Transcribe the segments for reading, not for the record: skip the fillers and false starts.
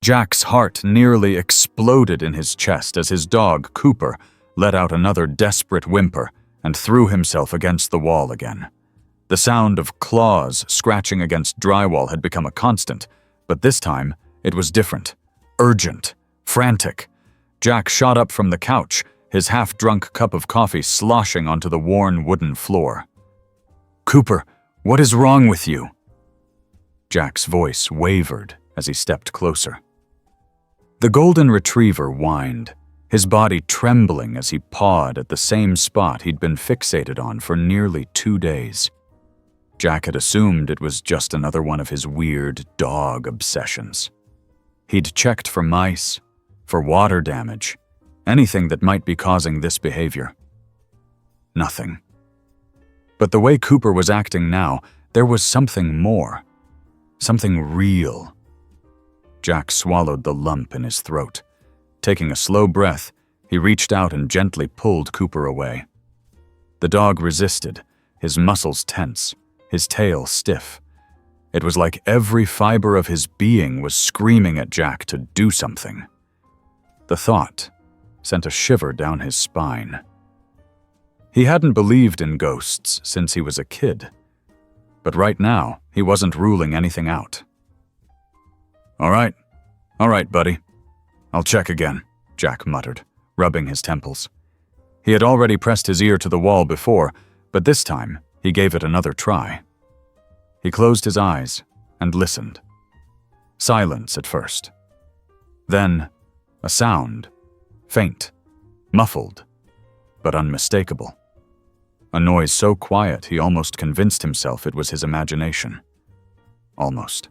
Jack's heart nearly exploded in his chest as his dog, Cooper, let out another desperate whimper and threw himself against the wall again. The sound of claws scratching against drywall had become a constant, but this time it was different, urgent, frantic. Jack shot up from the couch, his half-drunk cup of coffee sloshing onto the worn wooden floor. "Cooper, what is wrong with you?" Jack's voice wavered as he stepped closer. The golden retriever whined, his body trembling as he pawed at the same spot he'd been fixated on for nearly 2 days. Jack had assumed it was just another one of his weird dog obsessions. He'd checked for mice, for water damage, anything that might be causing this behavior. Nothing. But the way Cooper was acting now, there was something more. Something real. Jack swallowed the lump in his throat. Taking a slow breath, he reached out and gently pulled Cooper away. The dog resisted, his muscles tense, his tail stiff. It was like every fiber of his being was screaming at Jack to do something. The thought sent a shiver down his spine. He hadn't believed in ghosts since he was a kid, but right now he wasn't ruling anything out. All right, buddy. I'll check again," Jack muttered, rubbing his temples. He had already pressed his ear to the wall before, but this time he gave it another try. He closed his eyes and listened. Silence at first. Then a sound, faint, muffled, but unmistakable. A noise so quiet he almost convinced himself it was his imagination. Almost.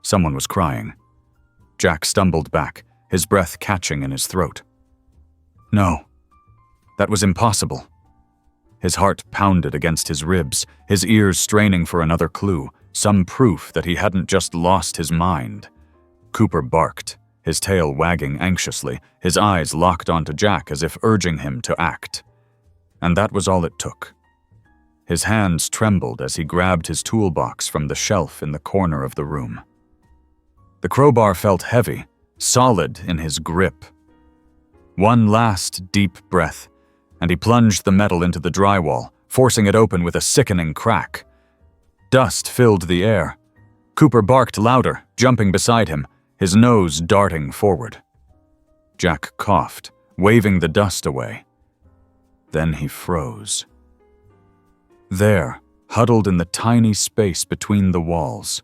Someone was crying. Jack stumbled back, his breath catching in his throat. No, that was impossible. His heart pounded against his ribs, his ears straining for another clue, some proof that he hadn't just lost his mind. Cooper barked, his tail wagging anxiously, his eyes locked onto Jack as if urging him to act. And that was all it took. His hands trembled as he grabbed his toolbox from the shelf in the corner of the room. The crowbar felt heavy, solid in his grip. One last deep breath, and he plunged the metal into the drywall, forcing it open with a sickening crack. Dust filled the air. Cooper barked louder, jumping beside him, his nose darting forward. Jack coughed, waving the dust away. Then he froze. There, huddled in the tiny space between the walls,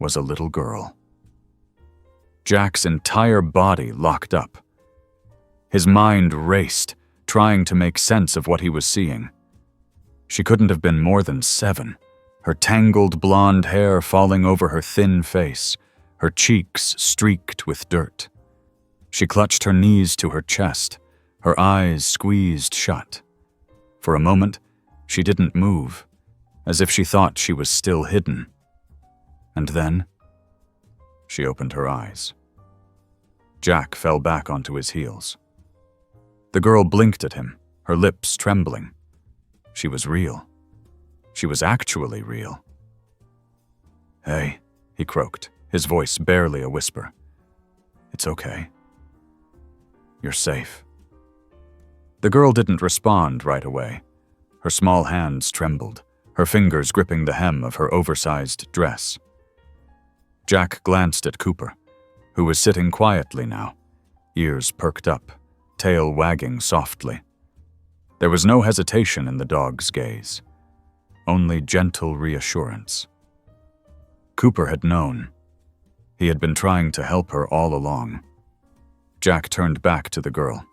was a little girl. Jack's entire body locked up. His mind raced, trying to make sense of what he was seeing. She couldn't have been more than 7, her tangled blonde hair falling over her thin face, her cheeks streaked with dirt. She clutched her knees to her chest, her eyes squeezed shut. For a moment, she didn't move, as if she thought she was still hidden. And then, she opened her eyes. Jack fell back onto his heels. The girl blinked at him, her lips trembling. She was real. She was actually real. "Hey," he croaked, his voice barely a whisper. "It's okay. You're safe." The girl didn't respond right away. Her small hands trembled, her fingers gripping the hem of her oversized dress. Jack glanced at Cooper, who was sitting quietly now, ears perked up, tail wagging softly. There was no hesitation in the dog's gaze, only gentle reassurance. Cooper had known. He had been trying to help her all along. Jack turned back to the girl.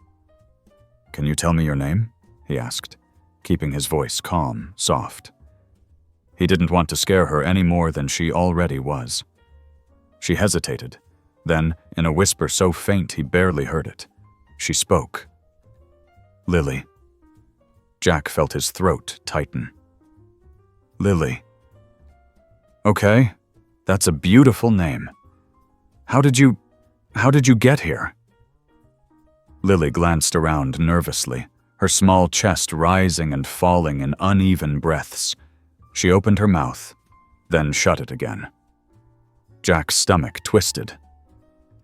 "Can you tell me your name?" he asked, keeping his voice calm, soft. He didn't want to scare her any more than she already was. She hesitated. Then, in a whisper so faint he barely heard it, she spoke. "Lily." Jack felt his throat tighten. "Lily. Okay, that's a beautiful name. How did you get here?" Lily glanced around nervously, her small chest rising and falling in uneven breaths. She opened her mouth, then shut it again. Jack's stomach twisted.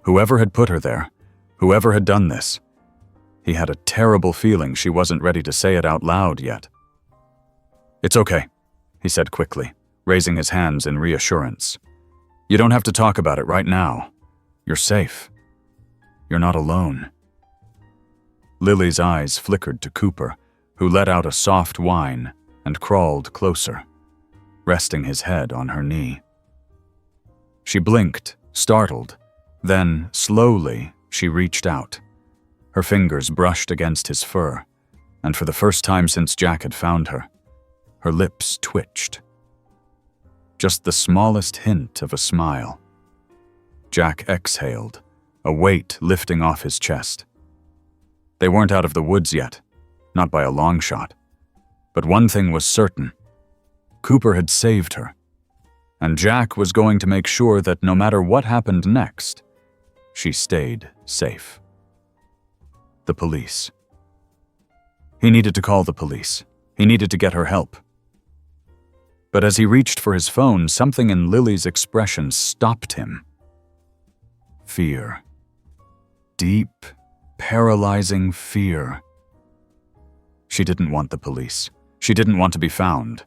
Whoever had put her there, whoever had done this, he had a terrible feeling she wasn't ready to say it out loud yet. "It's okay," he said quickly, raising his hands in reassurance. "You don't have to talk about it right now. You're safe. You're not alone." Lily's eyes flickered to Cooper, who let out a soft whine and crawled closer, resting his head on her knee. She blinked, startled. Then, slowly, she reached out. Her fingers brushed against his fur, and for the first time since Jack had found her, her lips twitched. Just the smallest hint of a smile. Jack exhaled, a weight lifting off his chest. They weren't out of the woods yet, not by a long shot. But one thing was certain. Cooper had saved her, and Jack was going to make sure that no matter what happened next, she stayed safe. The police. He needed to call the police. He needed to get her help. But as he reached for his phone, something in Lily's expression stopped him. Fear. Deep, paralyzing fear. She didn't want the police. She didn't want to be found,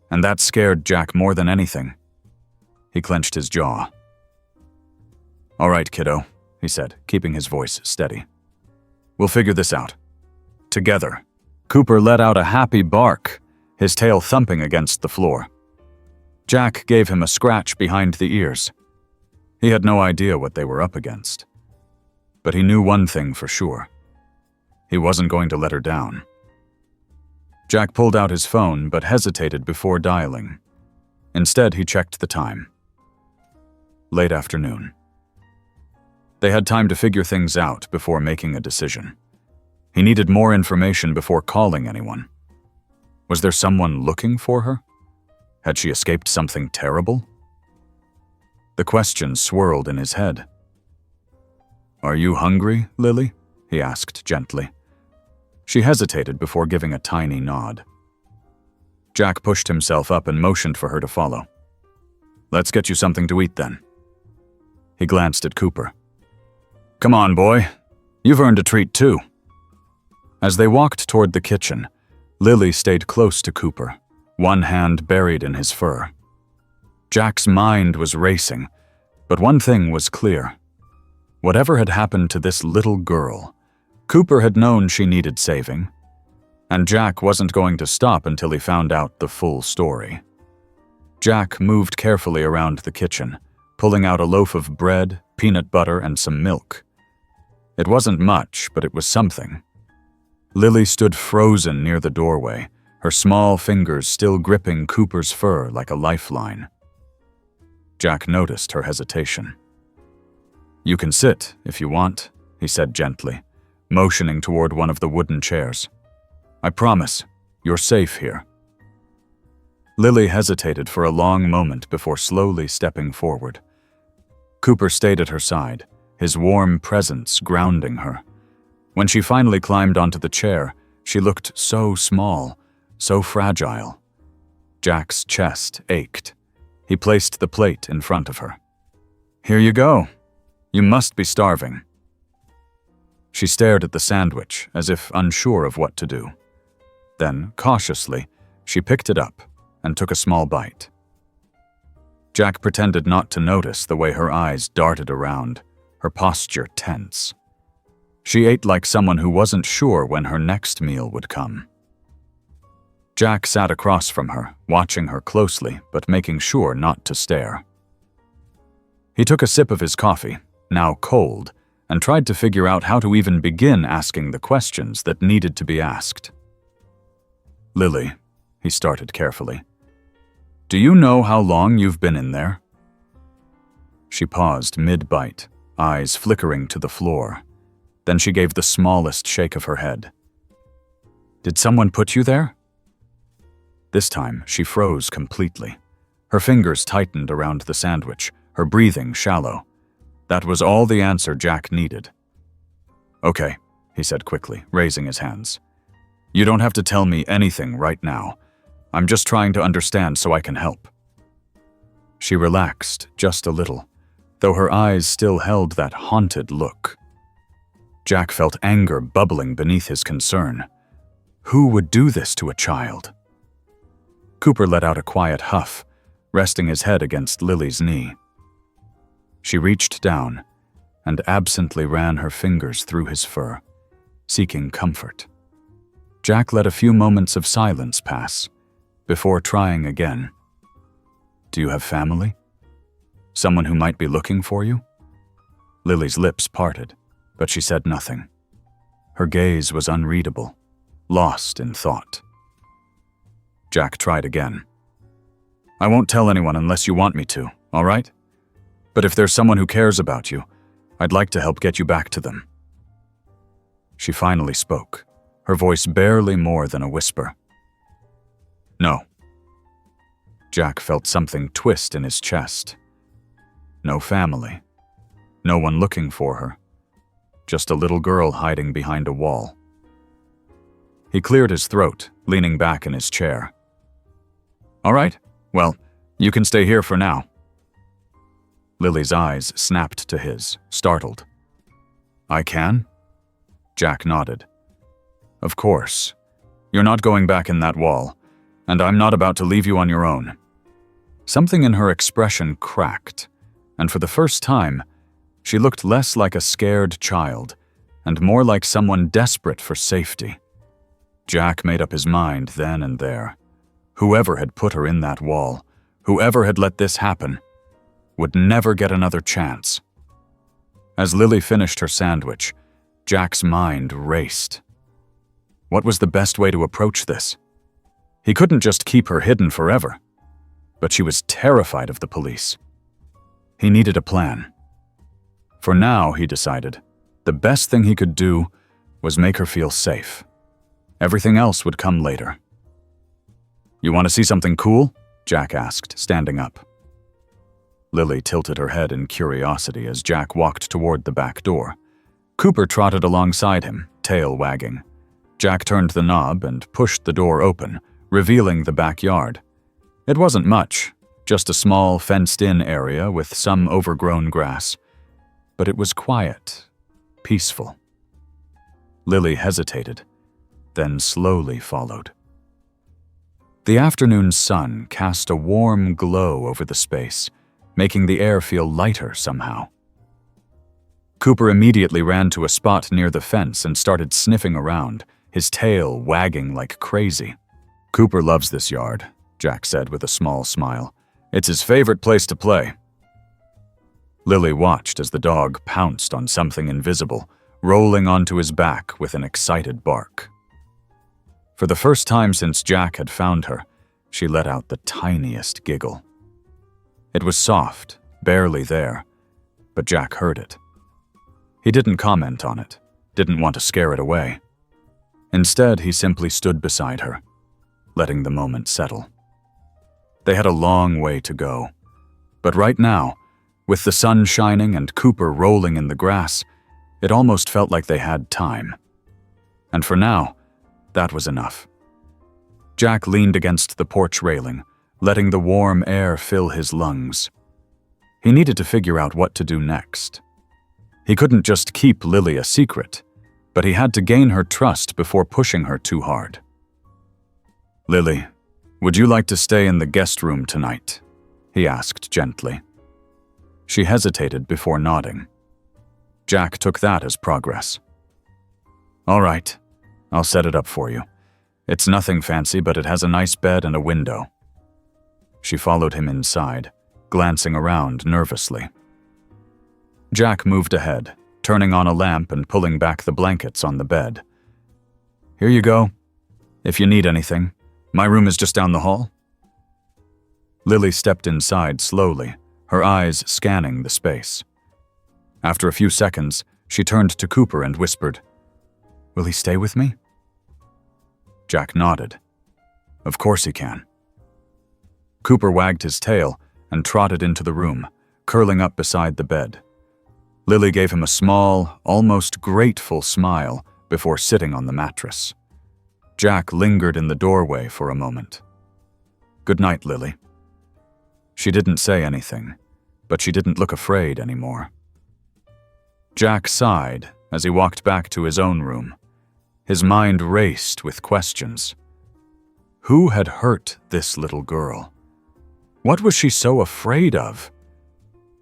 and that scared Jack more than anything. He clenched his jaw. "All right, kiddo," he said, keeping his voice steady. "We'll figure this out. Together." Cooper let out a happy bark, his tail thumping against the floor. Jack gave him a scratch behind the ears. He had no idea what they were up against. But he knew one thing for sure. He wasn't going to let her down. Jack pulled out his phone but hesitated before dialing. Instead, he checked the time. Late afternoon. They had time to figure things out before making a decision. He needed more information before calling anyone. Was there someone looking for her? Had she escaped something terrible? The question swirled in his head. "Are you hungry, Lily?" he asked gently. She hesitated before giving a tiny nod. Jack pushed himself up and motioned for her to follow. "Let's get you something to eat then." He glanced at Cooper. "Come on, boy. You've earned a treat too." As they walked toward the kitchen, Lily stayed close to Cooper, one hand buried in his fur. Jack's mind was racing, but one thing was clear. Whatever had happened to this little girl, Cooper had known she needed saving, and Jack wasn't going to stop until he found out the full story. Jack moved carefully around the kitchen, pulling out a loaf of bread, peanut butter, and some milk. It wasn't much, but it was something. Lily stood frozen near the doorway, her small fingers still gripping Cooper's fur like a lifeline. Jack noticed her hesitation. "You can sit, if you want," he said gently, motioning toward one of the wooden chairs. "I promise, you're safe here." Lily hesitated for a long moment before slowly stepping forward. Cooper stayed at her side, his warm presence grounding her. When she finally climbed onto the chair, she looked so small, so fragile. Jack's chest ached. He placed the plate in front of her. "Here you go. You must be starving." She stared at the sandwich, as if unsure of what to do. Then, cautiously, she picked it up and took a small bite. Jack pretended not to notice the way her eyes darted around, her posture tense. She ate like someone who wasn't sure when her next meal would come. Jack sat across from her, watching her closely, but making sure not to stare. He took a sip of his coffee, now cold, and tried to figure out how to even begin asking the questions that needed to be asked. "Lily," he started carefully, "do you know how long you've been in there?" She paused mid-bite, eyes flickering to the floor. Then she gave the smallest shake of her head. "Did someone put you there?" This time, she froze completely. Her fingers tightened around the sandwich, her breathing shallow. That was all the answer Jack needed. "Okay," he said quickly, raising his hands. "You don't have to tell me anything right now. I'm just trying to understand so I can help." She relaxed just a little, though her eyes still held that haunted look. Jack felt anger bubbling beneath his concern. Who would do this to a child? Cooper let out a quiet huff, resting his head against Lily's knee. She reached down and absently ran her fingers through his fur, seeking comfort. Jack let a few moments of silence pass before trying again. Do you have family? Someone who might be looking for you? Lily's lips parted, but she said nothing. Her gaze was unreadable, lost in thought. Jack tried again. I won't tell anyone unless you want me to, all right? But if there's someone who cares about you, I'd like to help get you back to them. She finally spoke, her voice barely more than a whisper. No. Jack felt something twist in his chest. No family. No one looking for her. Just a little girl hiding behind a wall. He cleared his throat, leaning back in his chair. All right, well, you can stay here for now. Lily's eyes snapped to his, startled. I can? Jack nodded. Of course. You're not going back in that wall, and I'm not about to leave you on your own. Something in her expression cracked, and for the first time, she looked less like a scared child and more like someone desperate for safety. Jack made up his mind then and there. Whoever had put her in that wall, whoever had let this happen, would never get another chance. As Lily finished her sandwich, Jack's mind raced. What was the best way to approach this? He couldn't just keep her hidden forever, but she was terrified of the police. He needed a plan. For now, he decided, the best thing he could do was make her feel safe. Everything else would come later. You want to see something cool? Jack asked, standing up. Lily tilted her head in curiosity as Jack walked toward the back door. Cooper trotted alongside him, tail wagging. Jack turned the knob and pushed the door open, revealing the backyard. It wasn't much, just a small fenced-in area with some overgrown grass. But it was quiet, peaceful. Lily hesitated, then slowly followed. The afternoon sun cast a warm glow over the space, making the air feel lighter somehow. Cooper immediately ran to a spot near the fence and started sniffing around, his tail wagging like crazy. Cooper loves this yard, Jack said with a small smile. It's his favorite place to play. Lily watched as the dog pounced on something invisible, rolling onto his back with an excited bark. For the first time since Jack had found her, she let out the tiniest giggle. It was soft, barely there, but Jack heard it. He didn't comment on it, didn't want to scare it away. Instead, he simply stood beside her, letting the moment settle. They had a long way to go, but right now, with the sun shining and Cooper rolling in the grass, it almost felt like they had time. And for now, that was enough. Jack leaned against the porch railing, letting the warm air fill his lungs. He needed to figure out what to do next. He couldn't just keep Lily a secret, but he had to gain her trust before pushing her too hard. Lily, would you like to stay in the guest room tonight? He asked gently. She hesitated before nodding. Jack took that as progress. All right, I'll set it up for you. It's nothing fancy, but it has a nice bed and a window. She followed him inside, glancing around nervously. Jack moved ahead, turning on a lamp and pulling back the blankets on the bed. Here you go. If you need anything, my room is just down the hall. Lily stepped inside slowly, her eyes scanning the space. After a few seconds, she turned to Cooper and whispered, Will he stay with me? Jack nodded. Of course he can. Cooper wagged his tail and trotted into the room, curling up beside the bed. Lily gave him a small, almost grateful smile before sitting on the mattress. Jack lingered in the doorway for a moment. Good night, Lily. She didn't say anything, but she didn't look afraid anymore. Jack sighed as he walked back to his own room. His mind raced with questions. Who had hurt this little girl? What was she so afraid of?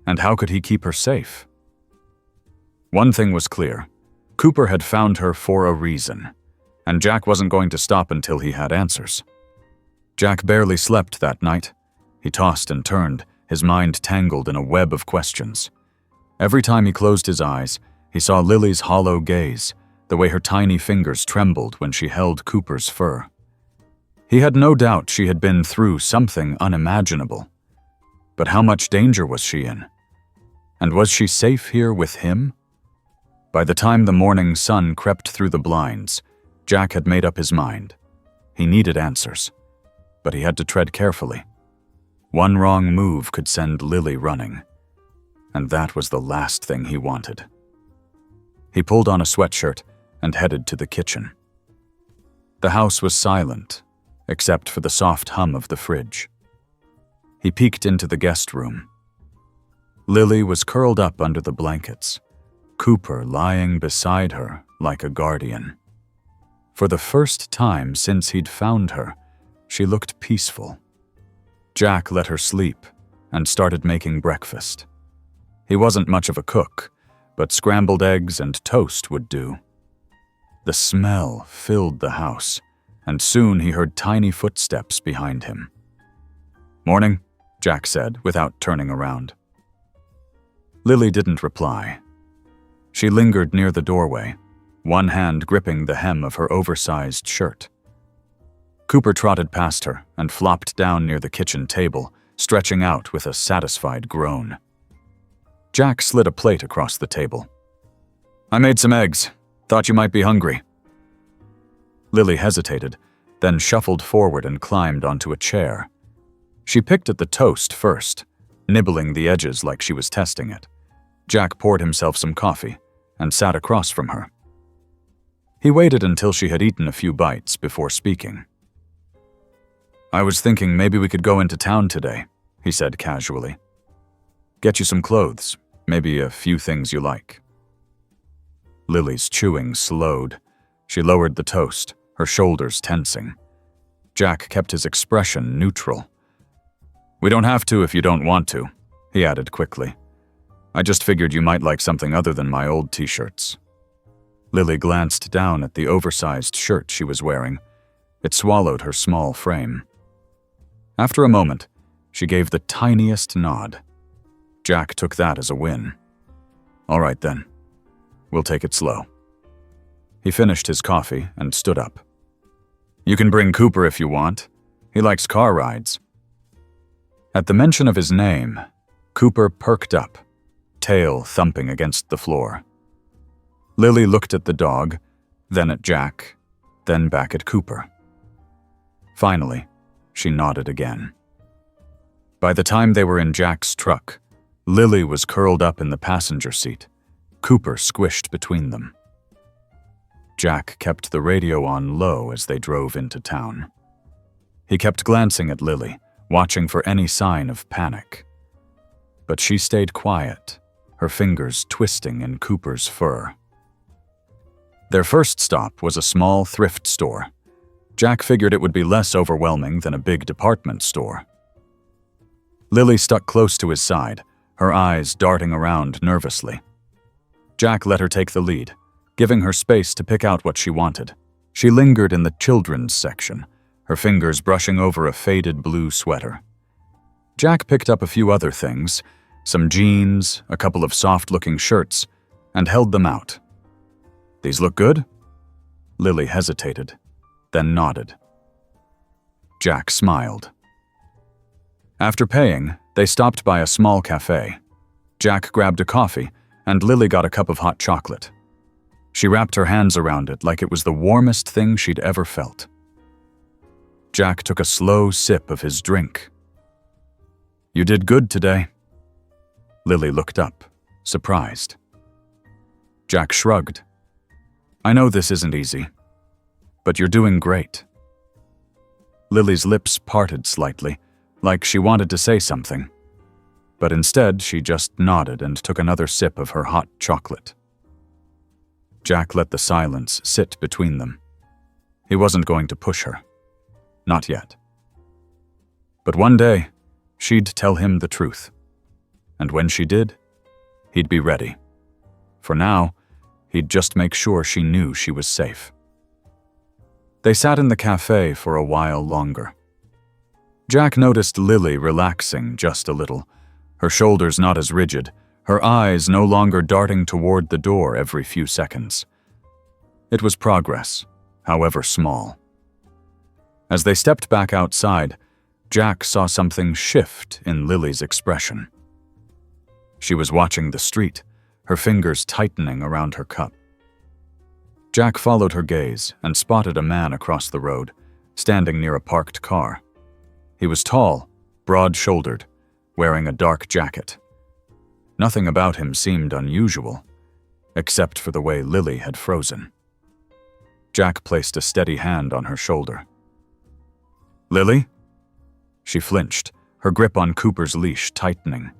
And how could he keep her safe? One thing was clear. Cooper had found her for a reason, and Jack wasn't going to stop until he had answers. Jack barely slept that night. He tossed and turned, his mind tangled in a web of questions. Every time he closed his eyes, he saw Lily's hollow gaze, the way her tiny fingers trembled when she held Cooper's fur. He had no doubt she had been through something unimaginable. But how much danger was she in? And was she safe here with him? By the time the morning sun crept through the blinds, Jack had made up his mind. He needed answers, but he had to tread carefully. One wrong move could send Lily running, and that was the last thing he wanted. He pulled on a sweatshirt and headed to the kitchen. The house was silent, except for the soft hum of the fridge. He peeked into the guest room. Lily was curled up under the blankets, Cooper lying beside her like a guardian. For the first time since he'd found her, she looked peaceful. Jack let her sleep and started making breakfast. He wasn't much of a cook, but scrambled eggs and toast would do. The smell filled the house, and soon he heard tiny footsteps behind him. "Morning," Jack said without turning around. Lily didn't reply. She lingered near the doorway, one hand gripping the hem of her oversized shirt. Cooper trotted past her and flopped down near the kitchen table, stretching out with a satisfied groan. Jack slid a plate across the table. "I made some eggs. Thought you might be hungry." Lily hesitated, then shuffled forward and climbed onto a chair. She picked at the toast first, nibbling the edges like she was testing it. Jack poured himself some coffee and sat across from her. He waited until she had eaten a few bites before speaking. "I was thinking maybe we could go into town today," he said casually. "Get you some clothes, maybe a few things you like." Lily's chewing slowed. She lowered the toast, her shoulders tensing. Jack kept his expression neutral. "We don't have to if you don't want to," he added quickly. "I just figured you might like something other than my old t-shirts." Lily glanced down at the oversized shirt she was wearing. It swallowed her small frame. After a moment, she gave the tiniest nod. Jack took that as a win. "All right then. We'll take it slow." He finished his coffee and stood up. "You can bring Cooper if you want. He likes car rides." At the mention of his name, Cooper perked up, tail thumping against the floor. Lily looked at the dog, then at Jack, then back at Cooper. Finally, she nodded again. By the time they were in Jack's truck, Lily was curled up in the passenger seat, Cooper squished between them. Jack kept the radio on low as they drove into town. He kept glancing at Lily, watching for any sign of panic. But she stayed quiet, her fingers twisting in Cooper's fur. Their first stop was a small thrift store. Jack figured it would be less overwhelming than a big department store. Lily stuck close to his side, her eyes darting around nervously. Jack let her take the lead, giving her space to pick out what she wanted. She lingered in the children's section, her fingers brushing over a faded blue sweater. Jack picked up a few other things, some jeans, a couple of soft-looking shirts, and held them out. "These look good?" Lily hesitated, then nodded. Jack smiled. After paying, they stopped by a small cafe. Jack grabbed a coffee, and Lily got a cup of hot chocolate. She wrapped her hands around it like it was the warmest thing she'd ever felt. Jack took a slow sip of his drink. "You did good today." Lily looked up, surprised. Jack shrugged. "I know this isn't easy, but you're doing great." Lily's lips parted slightly, like she wanted to say something. but instead she just nodded and took another sip of her hot chocolate. Jack let the silence sit between them. He wasn't going to push her. Not yet. But one day, she'd tell him the truth. And when she did, he'd be ready. For now, he'd just make sure she knew she was safe. They sat in the cafe for a while longer. Jack noticed Lily relaxing just a little, her shoulders not as rigid, her eyes no longer darting toward the door every few seconds. It was progress, however small. As they stepped back outside, Jack saw something shift in Lily's expression. She was watching the street, her fingers tightening around her cup. Jack followed her gaze and spotted a man across the road, standing near a parked car. He was tall, broad-shouldered, wearing a dark jacket. Nothing about him seemed unusual, except for the way Lily had frozen. Jack placed a steady hand on her shoulder. "Lily?" She flinched, her grip on Cooper's leash tightening.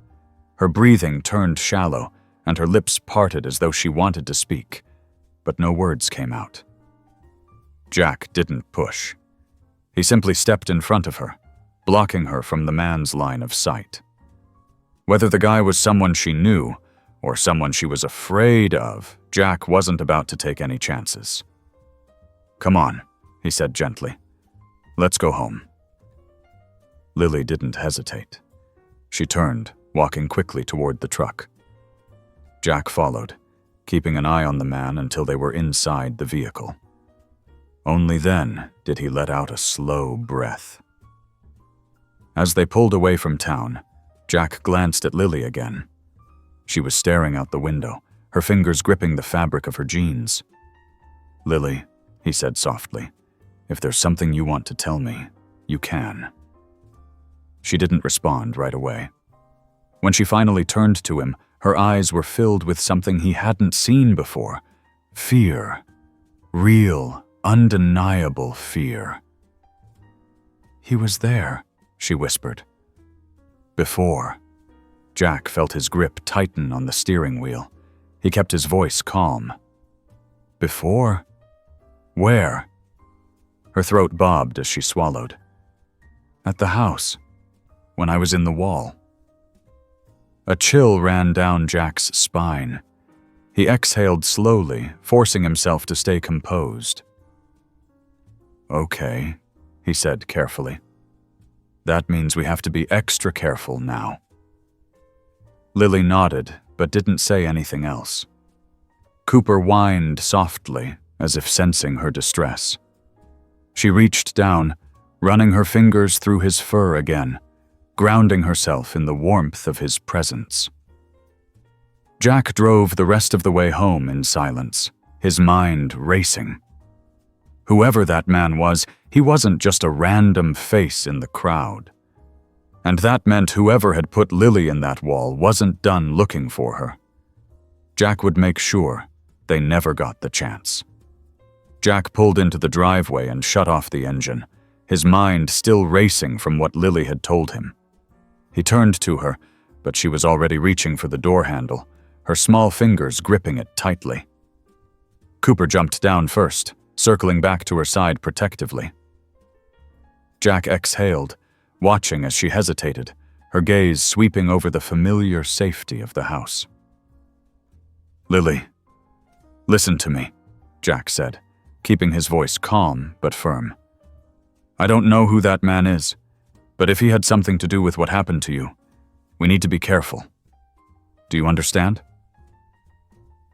Her breathing turned shallow, and her lips parted as though she wanted to speak, but no words came out. Jack didn't push. He simply stepped in front of her, blocking her from the man's line of sight. Whether the guy was someone she knew or someone she was afraid of, Jack wasn't about to take any chances. "Come on," he said gently. "Let's go home." Lily didn't hesitate. She turned, walking quickly toward the truck. Jack followed, keeping an eye on the man until they were inside the vehicle. Only then did he let out a slow breath. As they pulled away from town, Jack glanced at Lily again. She was staring out the window, her fingers gripping the fabric of her jeans. "Lily," he said softly, "if there's something you want to tell me, you can." She didn't respond right away. When she finally turned to him, her eyes were filled with something he hadn't seen before. Fear. Real, undeniable fear. "He was there," she whispered. "Before." Jack felt his grip tighten on the steering wheel. He kept his voice calm. "Before? Where?" Her throat bobbed as she swallowed. "At the house, when I was in the wall." A chill ran down Jack's spine. He exhaled slowly, forcing himself to stay composed. "Okay," he said carefully. "That means we have to be extra careful now." Lily nodded, but didn't say anything else. Cooper whined softly, as if sensing her distress. She reached down, running her fingers through his fur again, grounding herself in the warmth of his presence. Jack drove the rest of the way home in silence, his mind racing. Whoever that man was, he wasn't just a random face in the crowd. And that meant whoever had put Lily in that wall wasn't done looking for her. Jack would make sure they never got the chance. Jack pulled into the driveway and shut off the engine, his mind still racing from what Lily had told him. He turned to her, but she was already reaching for the door handle, her small fingers gripping it tightly. Cooper jumped down first, circling back to her side protectively. Jack exhaled, watching as she hesitated, her gaze sweeping over the familiar safety of the house. "Lily, listen to me," Jack said, keeping his voice calm but firm. "I don't know who that man is, but if he had something to do with what happened to you, we need to be careful. Do you understand?"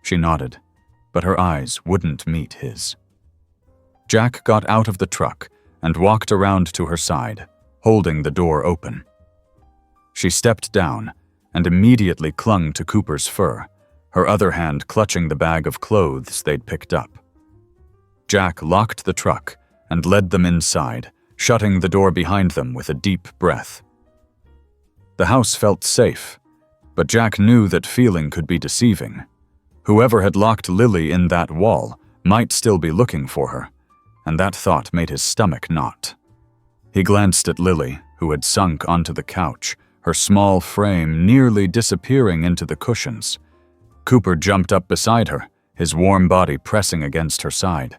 She nodded, but her eyes wouldn't meet his. Jack got out of the truck and walked around to her side, holding the door open. She stepped down and immediately clung to Cooper's fur, her other hand clutching the bag of clothes they'd picked up. Jack locked the truck and led them inside, shutting the door behind them with a deep breath. The house felt safe, but Jack knew that feeling could be deceiving. Whoever had locked Lily in that wall might still be looking for her, and that thought made his stomach knot. He glanced at Lily, who had sunk onto the couch, her small frame nearly disappearing into the cushions. Cooper jumped up beside her, his warm body pressing against her side.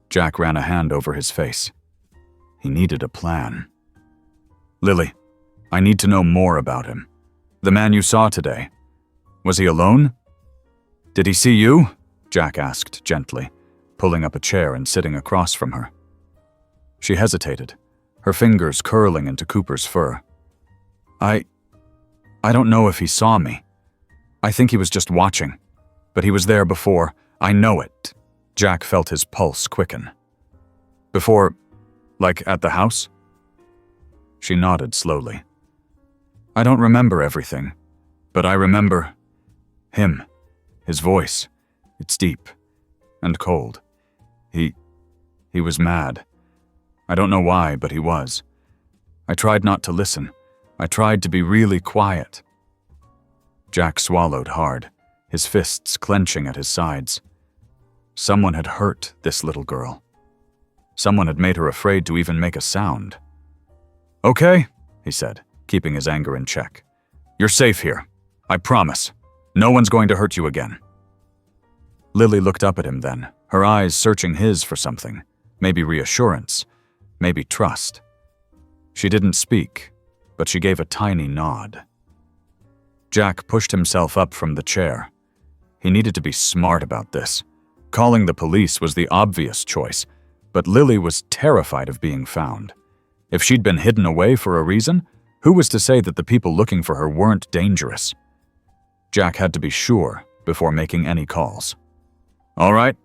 Jack ran a hand over his face. He needed a plan. "Lily, I need to know more about him. The man you saw today. Was he alone?" "Did he see you?" Jack asked gently, pulling up a chair and sitting across from her. She hesitated, her fingers curling into Cooper's fur. I don't know if he saw me. I think he was just watching. But he was there before. I know it." Jack felt his pulse quicken. "Before, like at the house?" She nodded slowly. "I don't remember everything, but I remember him, his voice. It's deep and cold. He was mad. I don't know why, but he was. I tried not to listen. I tried to be really quiet." Jack swallowed hard, his fists clenching at his sides. Someone had hurt this little girl. Someone had made her afraid to even make a sound. "Okay," he said, keeping his anger in check. "You're safe here. I promise. No one's going to hurt you again." Lily looked up at him then, her eyes searching his for something. Maybe reassurance, maybe trust. She didn't speak, but she gave a tiny nod. Jack pushed himself up from the chair. He needed to be smart about this. Calling the police was the obvious choice, but Lily was terrified of being found. If she'd been hidden away for a reason, who was to say that the people looking for her weren't dangerous? Jack had to be sure before making any calls. "All right,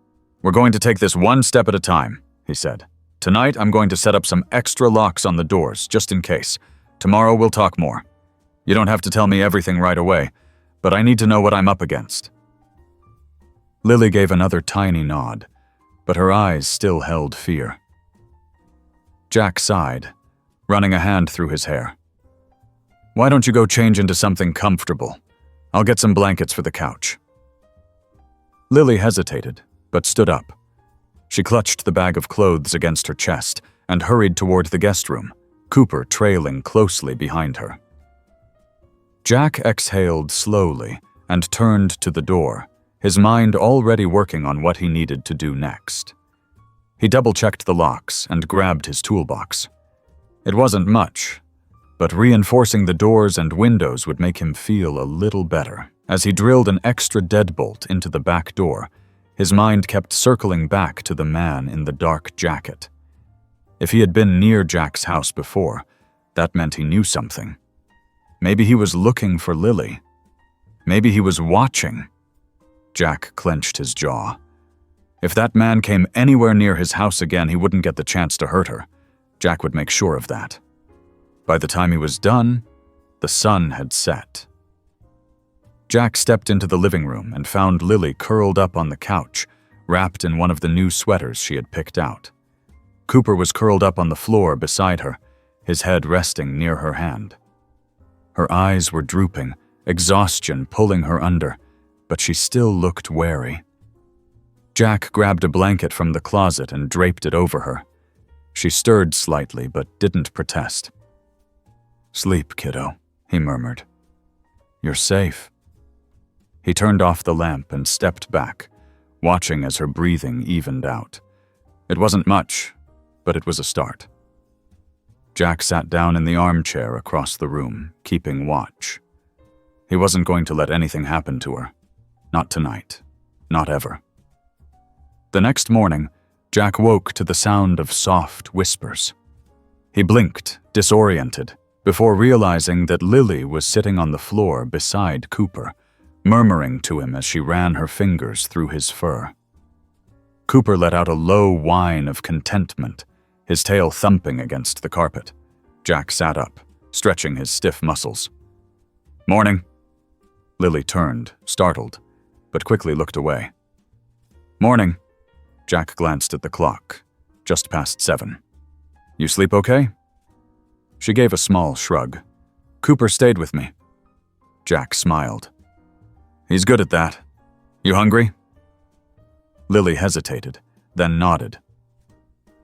we're going to take this one step at a time," he said. "Tonight I'm going to set up some extra locks on the doors, just in case. Tomorrow we'll talk more. You don't have to tell me everything right away, but I need to know what I'm up against." Lily gave another tiny nod, but her eyes still held fear. Jack sighed, running a hand through his hair. "Why don't you go change into something comfortable? I'll get some blankets for the couch." Lily hesitated, but stood up. She clutched the bag of clothes against her chest and hurried toward the guest room, Cooper trailing closely behind her. Jack exhaled slowly and turned to the door, his mind already working on what he needed to do next. He double-checked the locks and grabbed his toolbox. It wasn't much, but reinforcing the doors and windows would make him feel a little better. As he drilled an extra deadbolt into the back door, his mind kept circling back to the man in the dark jacket. If he had been near Jack's house before, that meant he knew something. Maybe he was looking for Lily. Maybe he was watching. Jack clenched his jaw. If that man came anywhere near his house again, he wouldn't get the chance to hurt her. Jack would make sure of that. By the time he was done, the sun had set. Jack stepped into the living room and found Lily curled up on the couch, wrapped in one of the new sweaters she had picked out. Cooper was curled up on the floor beside her, his head resting near her hand. Her eyes were drooping, exhaustion pulling her under, but she still looked wary. Jack grabbed a blanket from the closet and draped it over her. She stirred slightly but didn't protest. "Sleep, kiddo," he murmured. "You're safe." He turned off the lamp and stepped back, watching as her breathing evened out. It wasn't much, but it was a start. Jack sat down in the armchair across the room, keeping watch. He wasn't going to let anything happen to her. Not tonight. Not ever. The next morning, Jack woke to the sound of soft whispers. He blinked, disoriented, before realizing that Lily was sitting on the floor beside Cooper, murmuring to him as she ran her fingers through his fur. Cooper let out a low whine of contentment, his tail thumping against the carpet. Jack sat up, stretching his stiff muscles. "Morning." Lily turned, startled, but quickly looked away. "Morning." Jack glanced at the clock. Just past 7. "You sleep okay?" She gave a small shrug. "Cooper stayed with me." Jack smiled. "He's good at that. You hungry?" Lily hesitated, then nodded.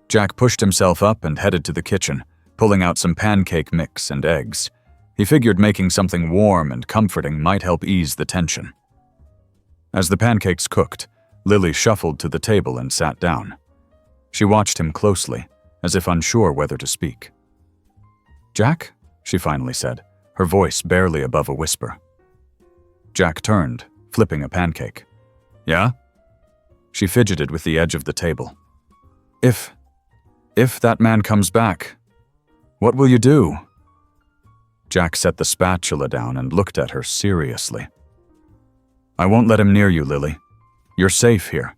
Jack pushed himself up and headed to the kitchen, pulling out some pancake mix and eggs. He figured making something warm and comforting might help ease the tension. As the pancakes cooked, Lily shuffled to the table and sat down. She watched him closely, as if unsure whether to speak. "Jack?" she finally said, her voice barely above a whisper. Jack turned, flipping a pancake. "Yeah?" She fidgeted with the edge of the table. If that man comes back, what will you do?" Jack set the spatula down and looked at her seriously. "I won't let him near you, Lily. You're safe here.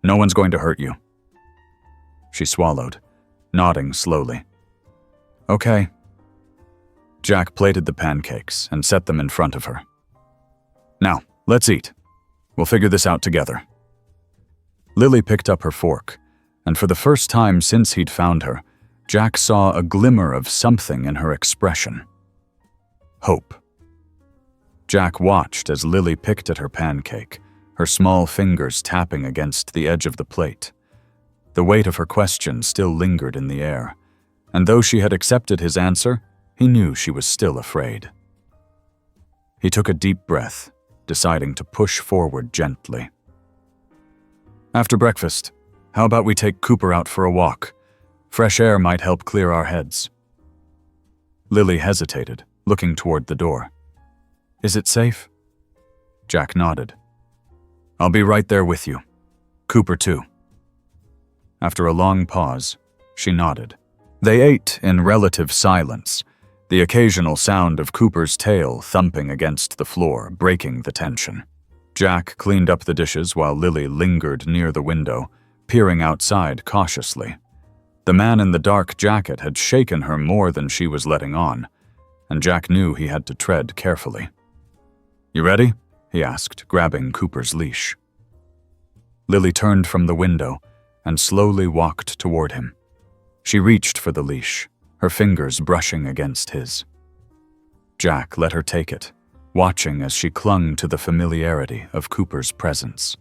No one's going to hurt you." She swallowed, nodding slowly. "Okay." Jack plated the pancakes and set them in front of her. "Now, let's eat. We'll figure this out together." Lily picked up her fork, and for the first time since he'd found her, Jack saw a glimmer of something in her expression. Hope. Jack watched as Lily picked at her pancake, her small fingers tapping against the edge of the plate. The weight of her question still lingered in the air, and though she had accepted his answer, he knew she was still afraid. He took a deep breath, deciding to push forward gently. "After breakfast, how about we take Cooper out for a walk? Fresh air might help clear our heads." Lily hesitated, looking toward the door. "Is it safe?" Jack nodded. "I'll be right there with you. Cooper too." After a long pause, she nodded. They ate in relative silence, the occasional sound of Cooper's tail thumping against the floor, breaking the tension. Jack cleaned up the dishes while Lily lingered near the window, peering outside cautiously. The man in the dark jacket had shaken her more than she was letting on, and Jack knew he had to tread carefully. "You ready?" he asked, grabbing Cooper's leash. Lily turned from the window and slowly walked toward him. She reached for the leash, her fingers brushing against his. Jack let her take it, watching as she clung to the familiarity of Cooper's presence.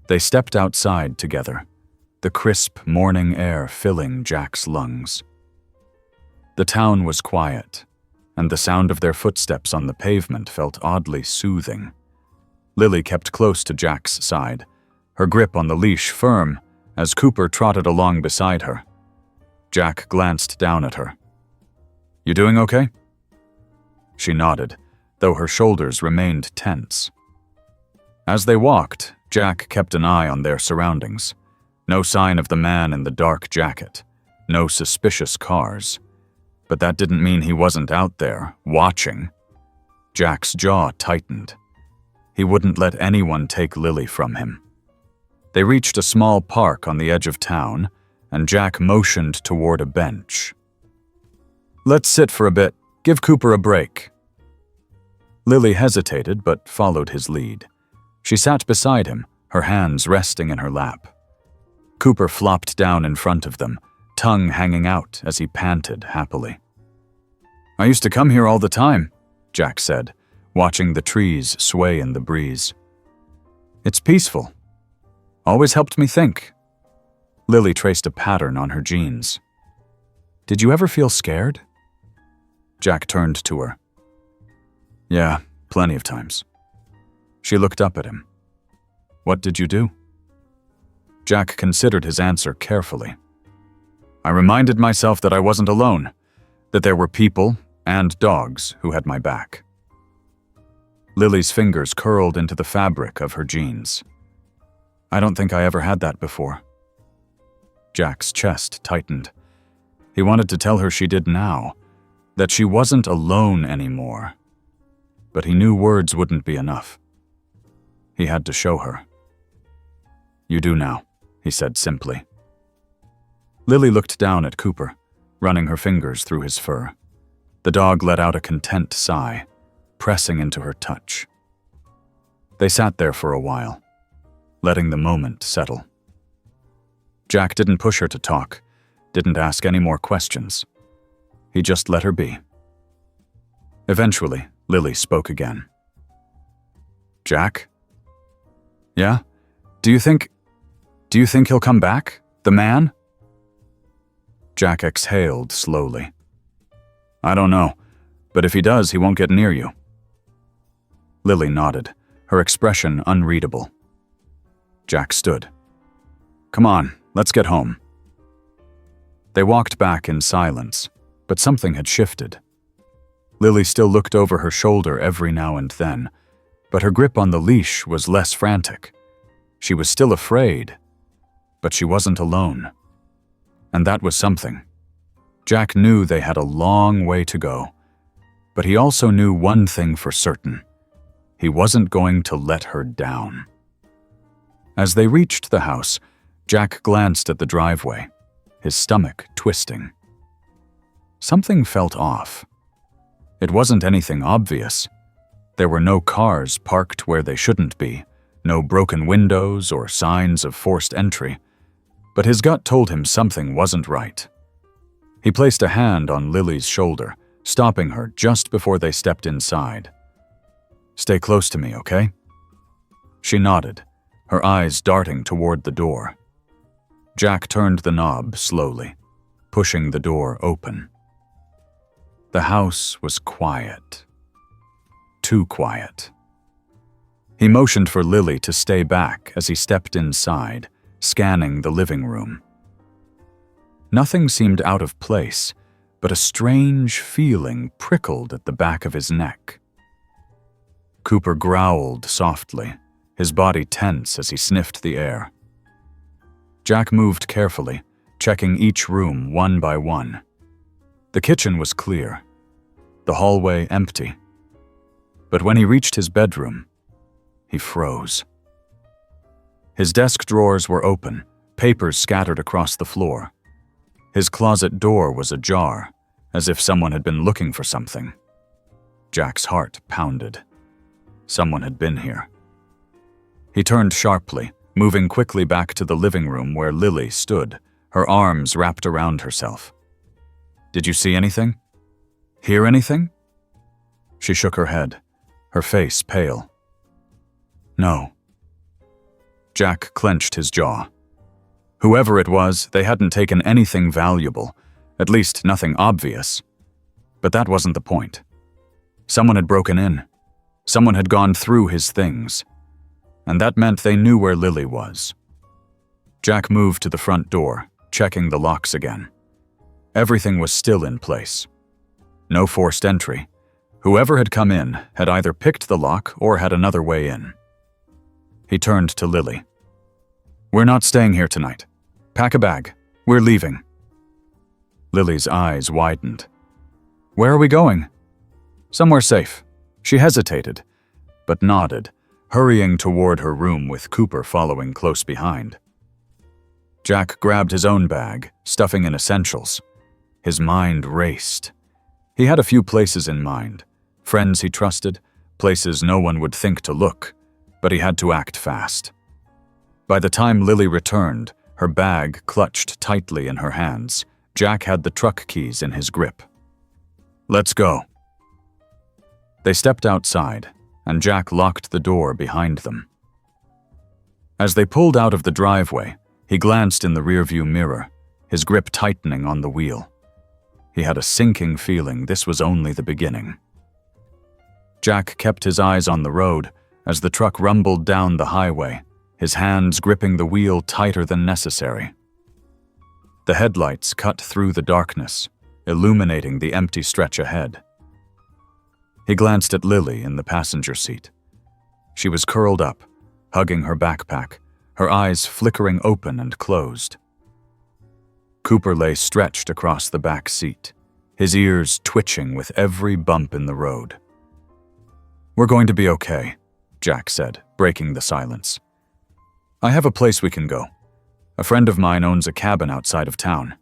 They stepped outside together, the crisp morning air filling Jack's lungs. The town was quiet, and the sound of their footsteps on the pavement felt oddly soothing. Lily kept close to Jack's side, her grip on the leash firm as Cooper trotted along beside her. Jack glanced down at her. "You doing okay?" She nodded, though her shoulders remained tense. As they walked, Jack kept an eye on their surroundings. No sign of the man in the dark jacket, no suspicious cars. But that didn't mean he wasn't out there, watching. Jack's jaw tightened. He wouldn't let anyone take Lily from him. They reached a small park on the edge of town, and Jack motioned toward a bench. "Let's sit for a bit. Give Cooper a break." Lily hesitated but followed his lead. She sat beside him, her hands resting in her lap. Cooper flopped down in front of them, tongue hanging out as he panted happily. "I used to come here all the time," Jack said, watching the trees sway in the breeze. "It's peaceful. Always helped me think." Lily traced a pattern on her jeans. "Did you ever feel scared?" Jack turned to her. "Yeah, plenty of times." She looked up at him. "What did you do?" Jack considered his answer carefully. "I reminded myself that I wasn't alone, that there were people and dogs who had my back." Lily's fingers curled into the fabric of her jeans. "I don't think I ever had that before." Jack's chest tightened. He wanted to tell her she did now, that she wasn't alone anymore. But he knew words wouldn't be enough. He had to show her. "You do now," he said simply. Lily looked down at Cooper, running her fingers through his fur. The dog let out a content sigh, pressing into her touch. They sat there for a while, letting the moment settle. Jack didn't push her to talk, didn't ask any more questions. He just let her be. Eventually, Lily spoke again. "Jack?" "Yeah? Do you think he'll come back? The man?" Jack exhaled slowly. "I don't know. But if he does, he won't get near you." Lily nodded, her expression unreadable. Jack stood. "Come on, let's get home." They walked back in silence, but something had shifted. Lily still looked over her shoulder every now and then, but her grip on the leash was less frantic. She was still afraid, but she wasn't alone. And that was something. Jack knew they had a long way to go, but he also knew one thing for certain. He wasn't going to let her down. As they reached the house, Jack glanced at the driveway, his stomach twisting. Something felt off. It wasn't anything obvious. There were no cars parked where they shouldn't be, no broken windows or signs of forced entry, but his gut told him something wasn't right. He placed a hand on Lily's shoulder, stopping her just before they stepped inside. "Stay close to me, okay?" She nodded, her eyes darting toward the door. Jack turned the knob slowly, pushing the door open. The house was quiet. Too quiet. He motioned for Lily to stay back as he stepped inside, scanning the living room. Nothing seemed out of place, but a strange feeling prickled at the back of his neck. Cooper growled softly, his body tense as he sniffed the air. Jack moved carefully, checking each room one by one. The kitchen was clear, the hallway empty. But when he reached his bedroom, he froze. His desk drawers were open, papers scattered across the floor. His closet door was ajar, as if someone had been looking for something. Jack's heart pounded. Someone had been here. He turned sharply, moving quickly back to the living room where Lily stood, her arms wrapped around herself. "Did you see anything? Hear anything?" She shook her head, her face pale. "No." Jack clenched his jaw. Whoever it was, they hadn't taken anything valuable, at least nothing obvious. But that wasn't the point. Someone had broken in. Someone had gone through his things. And that meant they knew where Lily was. Jack moved to the front door, checking the locks again. Everything was still in place. No forced entry. Whoever had come in had either picked the lock or had another way in. He turned to Lily. "We're not staying here tonight. Pack a bag. We're leaving." Lily's eyes widened. "Where are we going?" "Somewhere safe." She hesitated, but nodded, hurrying toward her room with Cooper following close behind. Jack grabbed his own bag, stuffing in essentials. His mind raced. He had a few places in mind, friends he trusted, places no one would think to look, but he had to act fast. By the time Lily returned, her bag clutched tightly in her hands. Jack had the truck keys in his grip. "Let's go." They stepped outside, and Jack locked the door behind them. As they pulled out of the driveway, he glanced in the rearview mirror, his grip tightening on the wheel. He had a sinking feeling this was only the beginning. Jack kept his eyes on the road as the truck rumbled down the highway, his hands gripping the wheel tighter than necessary. The headlights cut through the darkness, illuminating the empty stretch ahead. He glanced at Lily in the passenger seat. She was curled up, hugging her backpack, her eyes flickering open and closed. Cooper lay stretched across the back seat, his ears twitching with every bump in the road. "We're going to be okay," Jack said, breaking the silence. "I have a place we can go. A friend of mine owns a cabin outside of town.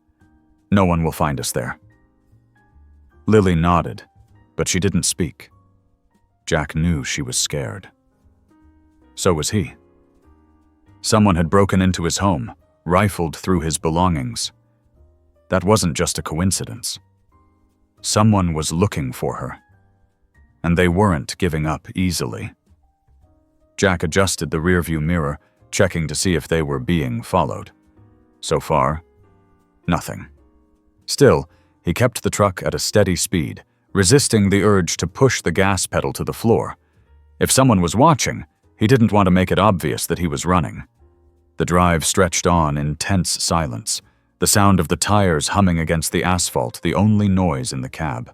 No one will find us there." Lily nodded, but she didn't speak. Jack knew she was scared. So was he. Someone had broken into his home, rifled through his belongings. That wasn't just a coincidence. Someone was looking for her, and they weren't giving up easily. Jack adjusted the rearview mirror, checking to see if they were being followed. So far, nothing. Still, he kept the truck at a steady speed, resisting the urge to push the gas pedal to the floor. If someone was watching, he didn't want to make it obvious that he was running. The drive stretched on in tense silence, the sound of the tires humming against the asphalt the only noise in the cab.